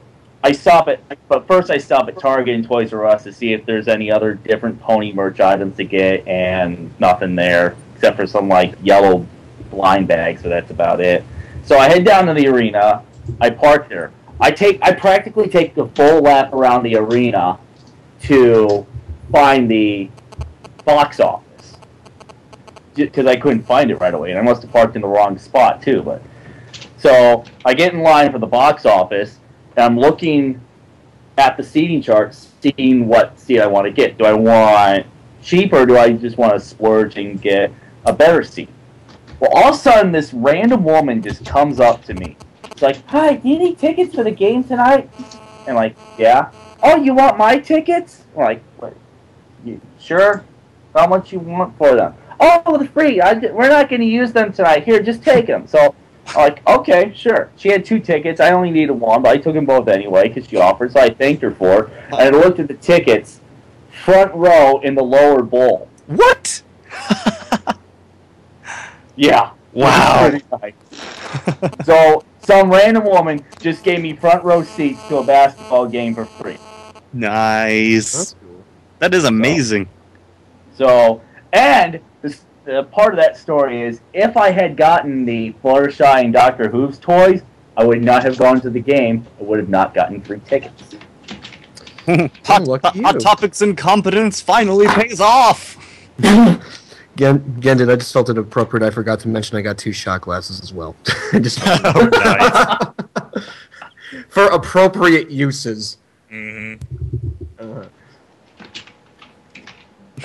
but first I stop at Target and Toys R Us to see if there's any other different pony merch items to get, and nothing there, except for some like yellow blind bags, so that's about it. So I head down to the arena, I park there. I practically take the full lap around the arena to find the box office, because I couldn't find it right away, and I must have parked in the wrong spot too. But so I get in line for the box office, and I'm looking at the seating chart, seeing what seat I want to get. Do I want cheap, or do I just want to splurge and get a better seat? Well, all of a sudden, this random woman just comes up to me. It's like, hi, do you need tickets for the game tonight? And I'm like, yeah. Oh, you want my tickets? I'm like, what? You sure? How much you want for them? Oh, they're free. We're not going to use them tonight. Here, just take them. So I'm like, okay, sure. She had 2 tickets. I only needed 1, but I took them both anyway because she offered, so I thanked her for it. And I looked at the tickets, front row in the lower bowl. What? Yeah. Wow. So some random woman just gave me front row seats to a basketball game for free. Nice. That's cool. That is amazing. So, and the part of that story is, if I had gotten the Fluttershy and Dr. Hooves toys, I would not have gone to the game. I would have not gotten free tickets. Hot Topic's incompetence finally pays off. Gendid, I just felt it appropriate. I forgot to mention I got 2 shot glasses as well. Just Nice. for appropriate uses. I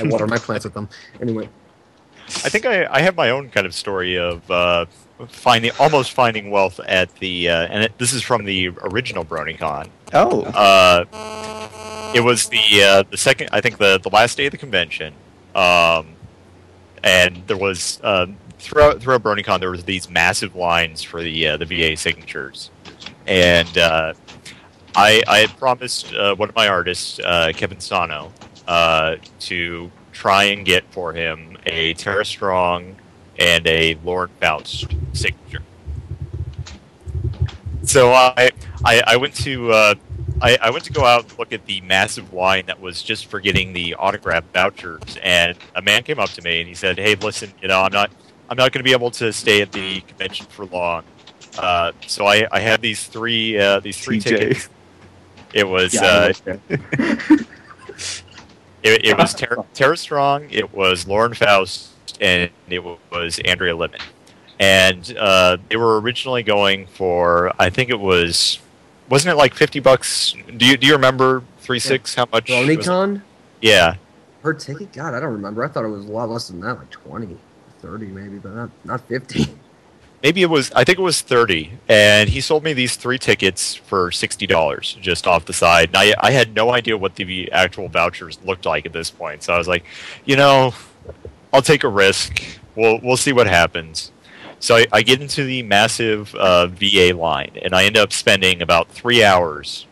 water my plants with them. Anyway. I think I have my own kind of story of almost finding wealth at the this is from the original BronyCon. Oh. It was the second, I think the last day of the convention, and there was throughout BronyCon there was these massive lines for the VA signatures, and I had promised one of my artists, Kevin Sano, to try and get for him a Tara Strong and a Lorne Faust signature. So I went to I went to go out and look at the massive line that was just for getting the autograph vouchers, and a man came up to me and he said, "Hey, listen, I'm not going to be able to stay at the convention for long. So I have these three tickets. It was it was Tara Strong, it was Lorne Faust, and it was Andrea Lippman. And they were originally going for, I think it wasn't it like $50? Do you remember 3.6? How much? BronyCon? Yeah. Per ticket? God, I don't remember. I thought it was a lot less than that, like 20, 30 maybe, but not 50. Maybe I think it was 30, and he sold me these 3 tickets for $60 just off the side. And I had no idea what the actual vouchers looked like at this point, so I was like, I'll take a risk. We'll see what happens. So I get into the massive VA line, and I end up spending about 3 hours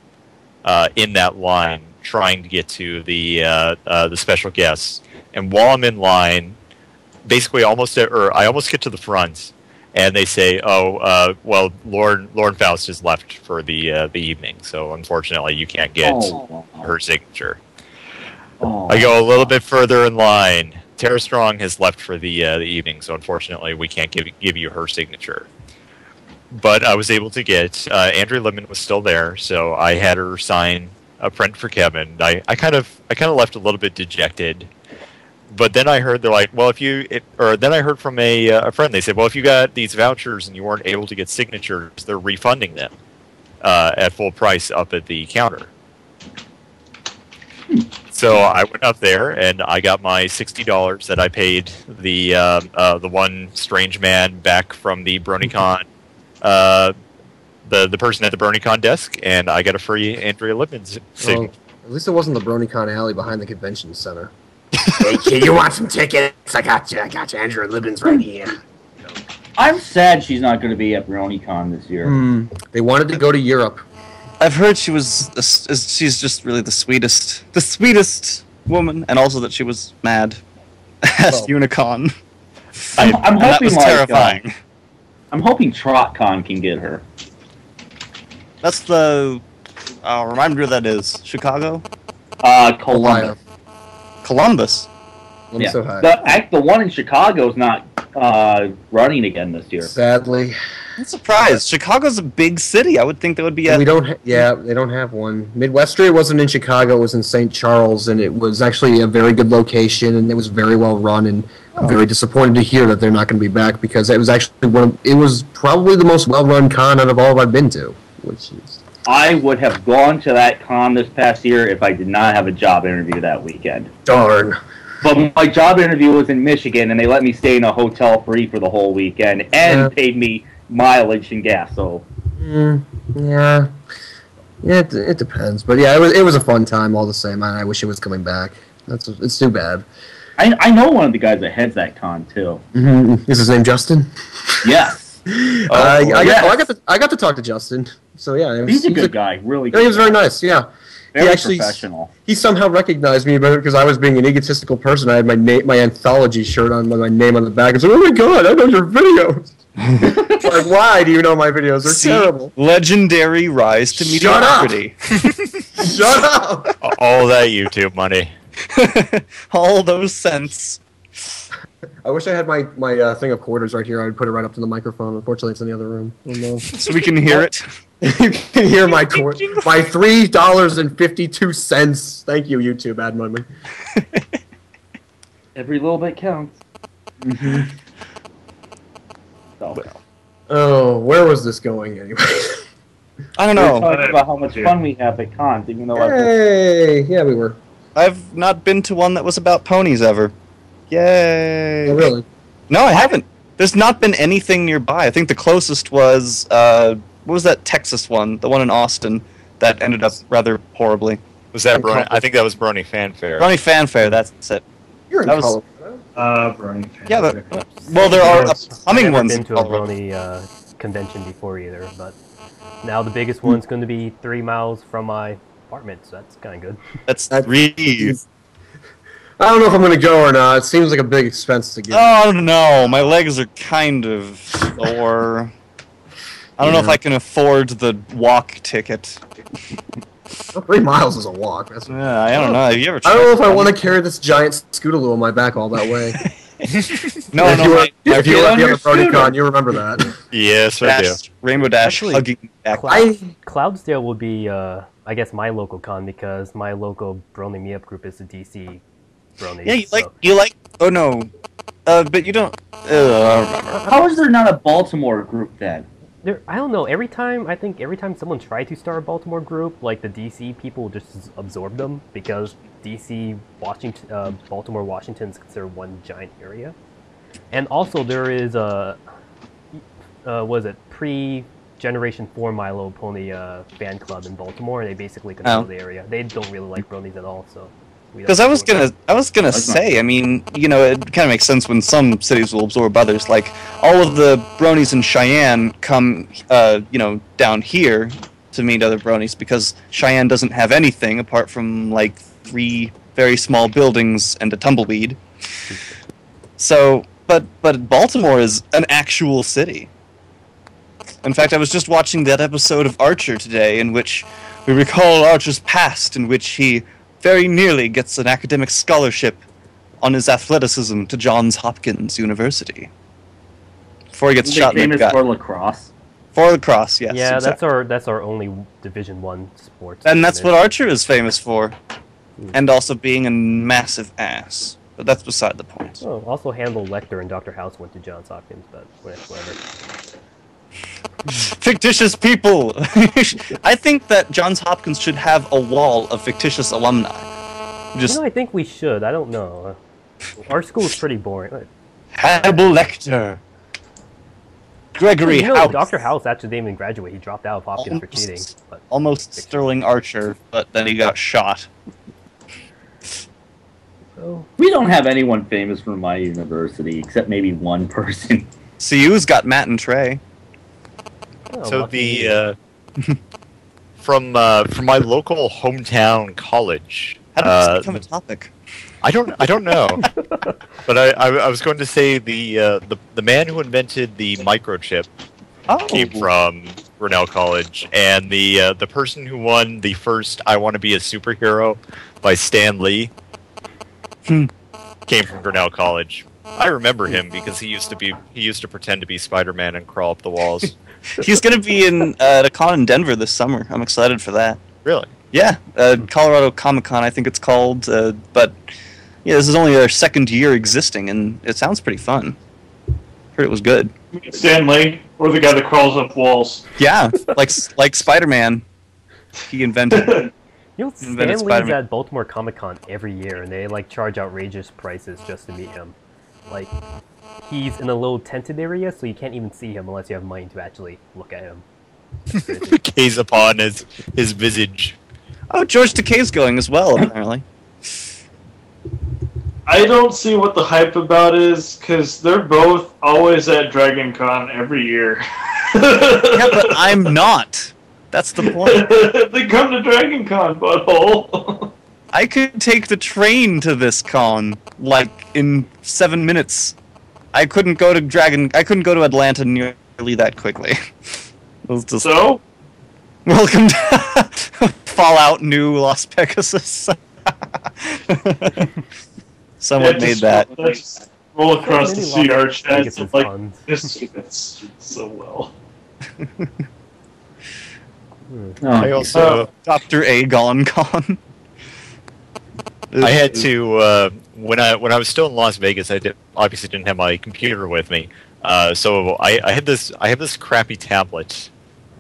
in that line trying to get to the special guests. And while I'm in line, basically I almost get to the front. And they say, well, Lorne Faust has left for the evening, so unfortunately you can't get her signature. I go a little bit further in line. Tara Strong has left for the evening, so unfortunately we can't give you her signature. But I was able to get Andrea Lippman was still there, so I had her sign a print for Kevin. I kind of left a little bit dejected. But then I heard they're like, well, then I heard from a friend. They said, well, if you got these vouchers and you weren't able to get signatures, they're refunding them at full price up at the counter. So I went up there and I got my $60 that I paid the one strange man back from the BronyCon, the person at the BronyCon desk, and I got a free Andrea Lippman signature. Well, at least it wasn't the BronyCon alley behind the convention center. Hey kid, you want some tickets? I got you. Andrea Lippman's right here. I'm sad she's not going to be at BronyCon this year. They wanted to go to Europe. I've heard she's just really the sweetest woman, and also that she was mad at Unicon. I'm hoping that was terrifying. I'm hoping TrotCon can get her. That's the remind me where that is. Chicago? Columbus. Columbus. Yeah. The one in Chicago is not running again this year. Sadly. I'm surprised. Chicago's a big city. I would think there would be a... they don't have one. Midwestern wasn't in Chicago, it was in St. Charles, and it was actually a very good location, and it was very well run, and I'm very disappointed to hear that they're not going to be back, because it was actually it was probably the most well-run con out of all I've been to, which is... I would have gone to that con this past year if I did not have a job interview that weekend. Darn. But my job interview was in Michigan, and they let me stay in a hotel free for the whole weekend, and paid me mileage and gas. So, it depends. But yeah, it was a fun time all the same. I wish it was coming back. It's too bad. I know one of the guys that heads that con too. Mm-hmm. Is his name Justin? Yes. I got to talk to Justin. So yeah, he's a good guy. Really. He was very nice. Yeah. Very professional. He somehow recognized me because I was being an egotistical person. I had my anthology shirt on with my name on the back. I said, "Oh my god, I know your videos." Like, why do you know my videos? They're terrible. Legendary rise to mediocrity. Shut up! All that YouTube money. All those cents. I wish I had my thing of quarters right here. I would put it right up to the microphone. Unfortunately, it's in the other room. Oh, no. So we can hear it. You can hear my $3.52. Thank you, YouTube ad money. Every little bit counts. Mm-hmm. Oh, where was this going anyway? I don't know. We were talking about how much fun we have at cons, even though yeah, we were. I've not been to one that was about ponies ever. Yay! Oh, really? No, I haven't. There's not been anything nearby. I think the closest was what was that Texas one? The one in Austin that ended up rather horribly. Was that Brony? I think that was Brony Fanfare. Brony Fanfare, that's it. You're in That was- Colorado. Brony Fanfare. Yeah, well, there are upcoming I've ones. never been to a Brony convention before either, but now the biggest one's going to be 3 miles from my apartment, so that's kind of good. That's 3. I don't know if I'm going to go or not. It seems like a big expense to get. Oh no, my legs are kind of sore. I don't know if I can afford the walk ticket. Well, 3 miles is a walk. That's Yeah, I don't know. Have you ever? I don't know if I tried want to carry this giant scootaloo on my back all that way. No, if no, you were, my if you were get at on the your other BronyCon, scooter. you remember that. Yes, I do. Dash, Rainbow Dash Actually, hugging back. Cloudsdale would be, I guess, my local con because my local Brony meetup group is the DC Brony. Yeah, you like. Oh no, but you don't. I don't remember. How is there not a Baltimore group then? I don't know. Every time someone tried to start a Baltimore group, like the DC people just absorb them because DC, Washington, Baltimore, Washington is considered one giant area. And also there is was it pre-Generation 4 My Little Pony fan club in Baltimore, and they basically control the area. They don't really like bronies at all, so. Because I was gonna say, I mean, you know, it kind of makes sense when some cities will absorb others. Like all of the bronies in Cheyenne come, you know, down here to meet other bronies because Cheyenne doesn't have anything apart from like 3 very small buildings and a tumbleweed. So, but Baltimore is an actual city. In fact, I was just watching that episode of Archer today, in which we recall Archer's past, in which he very nearly gets an academic scholarship on his athleticism to Johns Hopkins University. Before he gets shot in the famous gut. for lacrosse. For lacrosse, yes. Yeah, exactly. that's our only Division 1 sports. And that's what Archer is famous for. And also being a massive ass. But that's beside the point. Oh, also Hannibal Lecter and Dr. House went to Johns Hopkins, but whatever. Fictitious people! I think that Johns Hopkins should have a wall of fictitious alumni. Just You know, I think we should. I don't know. Our school is pretty boring. Hannibal Lecter. Gregory You know, House. Dr. House actually didn't even graduate. He dropped out of Hopkins for cheating. But Almost Sterling Archer, but then he got shot. so, We don't have anyone famous from my university except maybe one person. CU's got Matt and Trey. oh, So lucky you. the from my local hometown college. How did this become a topic? I don't know, but I was going to say the man who invented the microchip came from Grinnell College, and the person who won the first "I Want to Be a Superhero" by Stan Lee came from Grinnell College. I remember him because he used to pretend to be Spider-Man and crawl up the walls. He's going to be in the con in Denver this summer. I'm excited for that. Really? Yeah, Colorado Comic-Con, I think it's called. But yeah, this is only their second year existing, and it sounds pretty fun. Heard it was good. Stan Lee, or the guy that crawls up walls. Yeah, like Spider-Man. He invented. You know, invented Stan Lee's Spider-Man. at Baltimore Comic Con every year, and they like charge outrageous prices just to meet him. Like, he's in a little tented area, so you can't even see him unless you have money to actually look at him. It's crazy. Gaze upon his visage. Oh, George Takei's going as well, apparently. I don't see what the hype about is, because they're both always at Dragon Con every year. Yeah, but I'm not. That's the point. They come to Dragon Con, butthole. I could take the train to this con, like, in 7 minutes. I couldn't go to Atlanta nearly that quickly. It was just, So? welcome to Fallout New Las Pegasus. Someone made that. Just roll across the Many sea Las arch Vegas and is like, fun. this fits so well. I also Dr. Aegon Con. I had to when I was still in Las Vegas. Obviously didn't have my computer with me, so I had this crappy tablet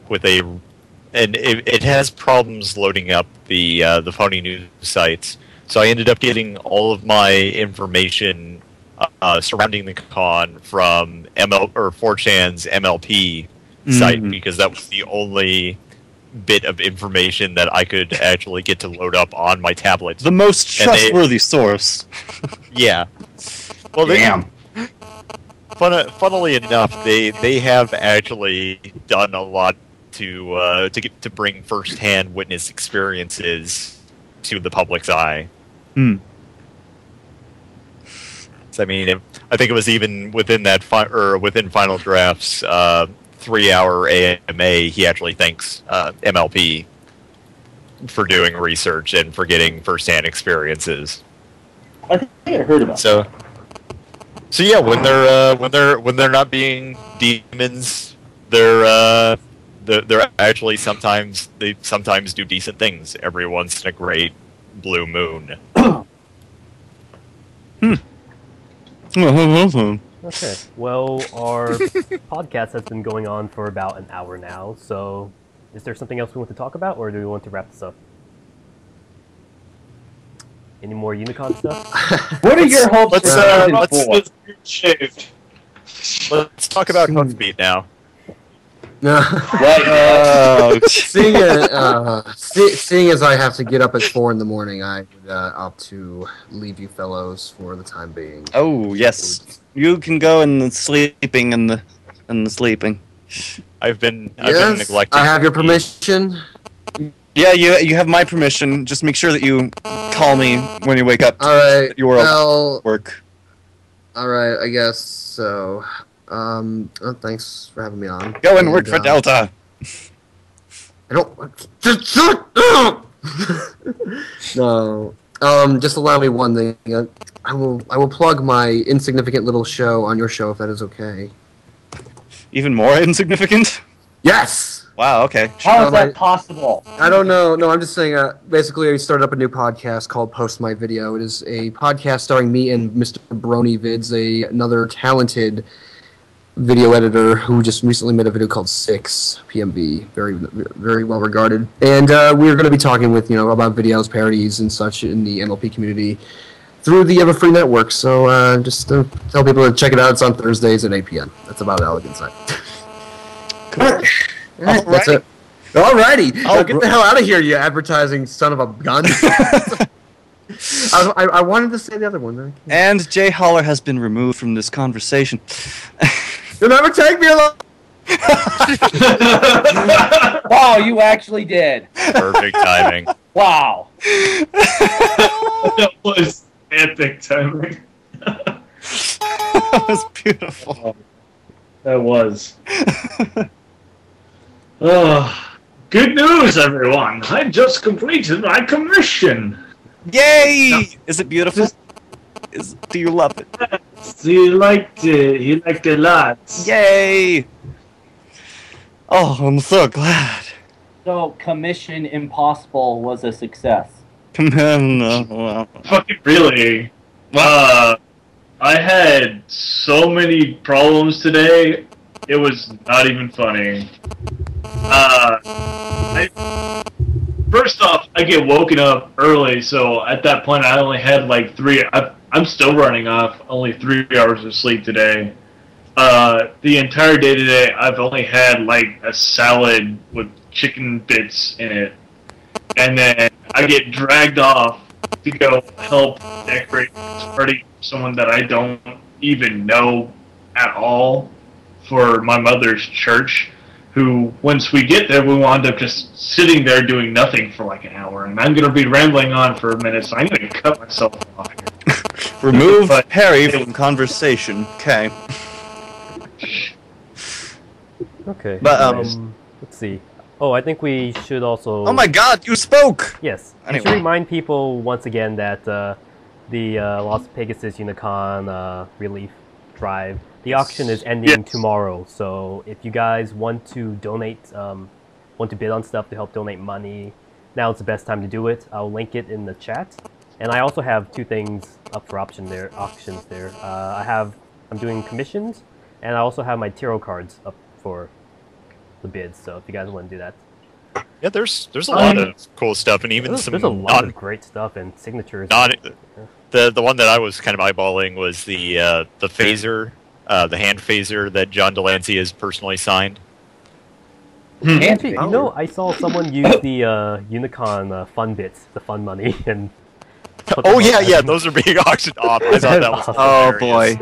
with and it has problems loading up the Pony news sites. So I ended up getting all of my information surrounding the con from ML or 4chan's MLP site, because that was the only bit of information that I could actually get to load up on my tablet. The most trustworthy source. Yeah. Well, funnily enough, they have actually done a lot to bring first-hand witness experiences to the public's eye. So, I mean, I think it was even within that within Final Draft's 3-hour AMA, he actually thanks MLP for doing research and for getting first-hand experiences. I think I heard about So yeah, when they're not being demons, they're actually sometimes do decent things every once in a great blue moon. Okay, well, our podcast has been going on for about an hour now, so is there something else we want to talk about, or do we want to wrap this up? Any more Unicon stuff? What are your hopes for season 4? Let's talk about Hoofbeat now. Seeing as I have to get up at 4 in the morning, I would opt to leave you fellows for the time being. Oh yes, you can go in the sleeping and the sleeping. I've been neglecting. I have your permission. Yeah, you have my permission. Just make sure that you call me when you wake up. All right. You are work. All right, I guess so. Thanks for having me on. Go and work for Delta. I don't. Just shut up. No. Just allow me one thing. I will plug my insignificant little show on your show if that is okay. Even more insignificant? Yes. Wow. Okay. How is that possible? I don't know. No, I'm just saying. Basically, I started up a new podcast called Post My Video. It is a podcast starring me and Mr. Brony Vids, another talented video editor who just recently made a video called 6 PMV, very very well regarded. And we're going to be talking with about videos, parodies, and such in the MLP community through the Everfree network. So just tell people to check it out. It's on Thursdays at 8 p.m. That's about all I can say. Cool. That's it. Alrighty. Now get the hell out of here, you advertising son of a gun. I wanted to say the other one. And JHaller has been removed from this conversation. You'll never take me along. Wow, you actually did. Perfect timing. Wow. That was epic timing. That was beautiful. That was. Good news, everyone! I just completed my commission! Yay! No. Is it beautiful? Do you love it? He liked it. He liked it a lot. Yay! Oh, I'm so glad. So, Commission Impossible was a success. Fucking really? I had so many problems today, it was not even funny. First off, I get woken up early, so at that point I only had like I'm still running off only 3 hours of sleep today. The entire day today, I've only had like a salad with chicken bits in it. And then I get dragged off to go help decorate this party for someone that I don't even know at all for my mother's church. Who, once we get there, we will end up just sitting there doing nothing for like an hour. And I'm going to be rambling on for a minute, so I'm going to cut myself off here. Remove Peri from conversation. Okay. Okay. But let's see. Oh, I think we should also. Oh my God! You spoke. Yes. Anyway. We should remind people once again that the Las Pegasus Unicon relief drive. The auction is ending tomorrow, so if you guys want to donate, want to bid on stuff to help donate money, now it's the best time to do it. I'll link it in the chat. And I also have 2 things up for auctions there. I'm doing commissions, and I also have my tarot cards up for the bids, so if you guys want to do that. Yeah, there's a lot of cool stuff, and even There's a lot of great stuff and signatures. The one that I was kind of eyeballing was the phaser, the hand phaser that John Delancey has personally signed. Actually, you know, I saw someone use the Unicon fun bits, the fun money, and... Oh yeah, those are being auctioned off. I thought that was Oh boy.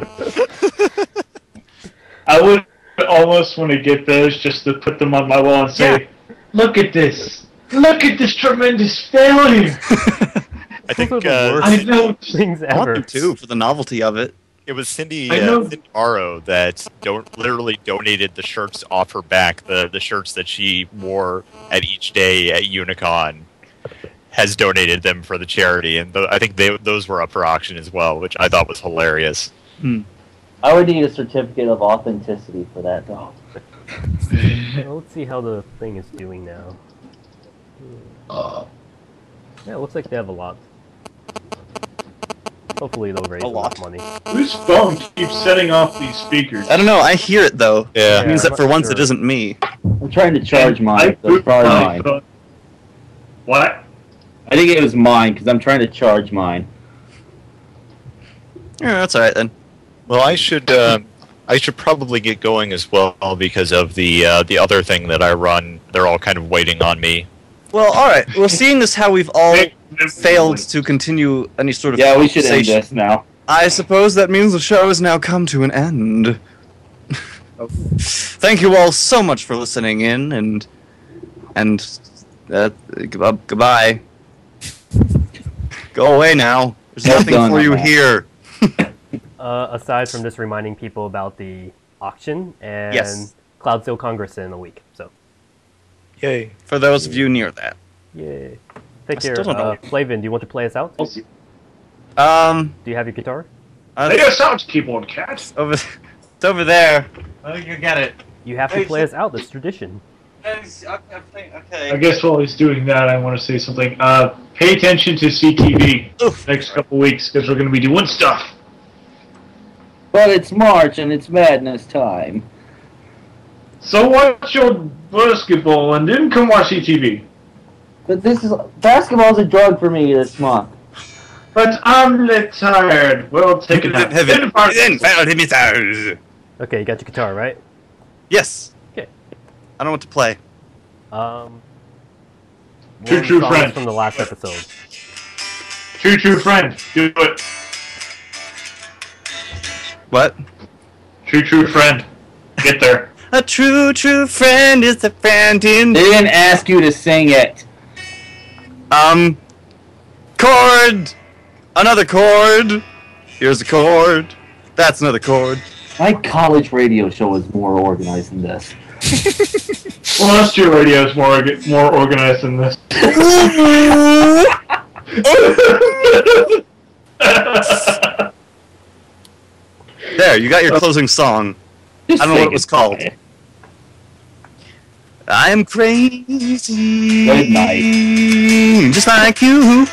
I would almost want to get those just to put them on my wall and say, "Look at this! Look at this tremendous failure!" I think I know things I want ever. them too, for the novelty of it. it was Cindy I know. Morrow that literally donated the shirts off her back, the shirts that she wore at each day at Unicon. Has donated them for the charity, and I think those were up for auction as well, which I thought was hilarious. I would need a certificate of authenticity for that, though. Well, let's see how the thing is doing now. Yeah, it looks like they have a lot. Hopefully they'll raise enough money. Whose phone keeps setting off these speakers? I don't know, I hear it though. Yeah. It means I'm that for not once sure. it isn't me. I'm trying to charge mine, so it's moved probably my mine. phone. What? I think it was mine, because I'm trying to charge mine. Yeah, that's alright then. Well, I should probably get going as well because of the other thing that I run. They're all kind of waiting on me. Well, alright. Well, seeing as how we've all failed to continue any sort of Yeah, we should end conversation, this now. I suppose that means the show has now come to an end. Thank you all so much for listening in, and goodbye. Go away now. There's Well nothing done for on you that. here. Aside from just reminding people about the auction and Yes. Cloudsdale Congress in a week. So, Yay! For those of you near that. yay. Take I care. still don't know. Flavin, do you want to play us out? Do you have your guitar? Play us out, keyboard cat. It's over there. I think you get it. You have to play us out. That's tradition. Okay. I guess while he's doing that, I want to say something. Pay attention to CTV next couple weeks, because we're going to be doing stuff. But it's March, and it's madness time. So watch your basketball, and then come watch CTV. But basketball's a drug for me this month. But I'm tired. We'll take a nap. Okay, you got your guitar, right? Yes. Okay. I don't know what to play. True songs friend. from the last episode. True friend. Do it. What? True friend. Get there. A true friend is a friend in... They didn't ask you to sing it. Chord! Another chord! Here's a chord. That's another chord. My college radio show is more organized than this. Well, last year radio is more organized than this. There, you got your closing song. Just I don't know what sing it was called. I'm crazy. Good night. Just like you.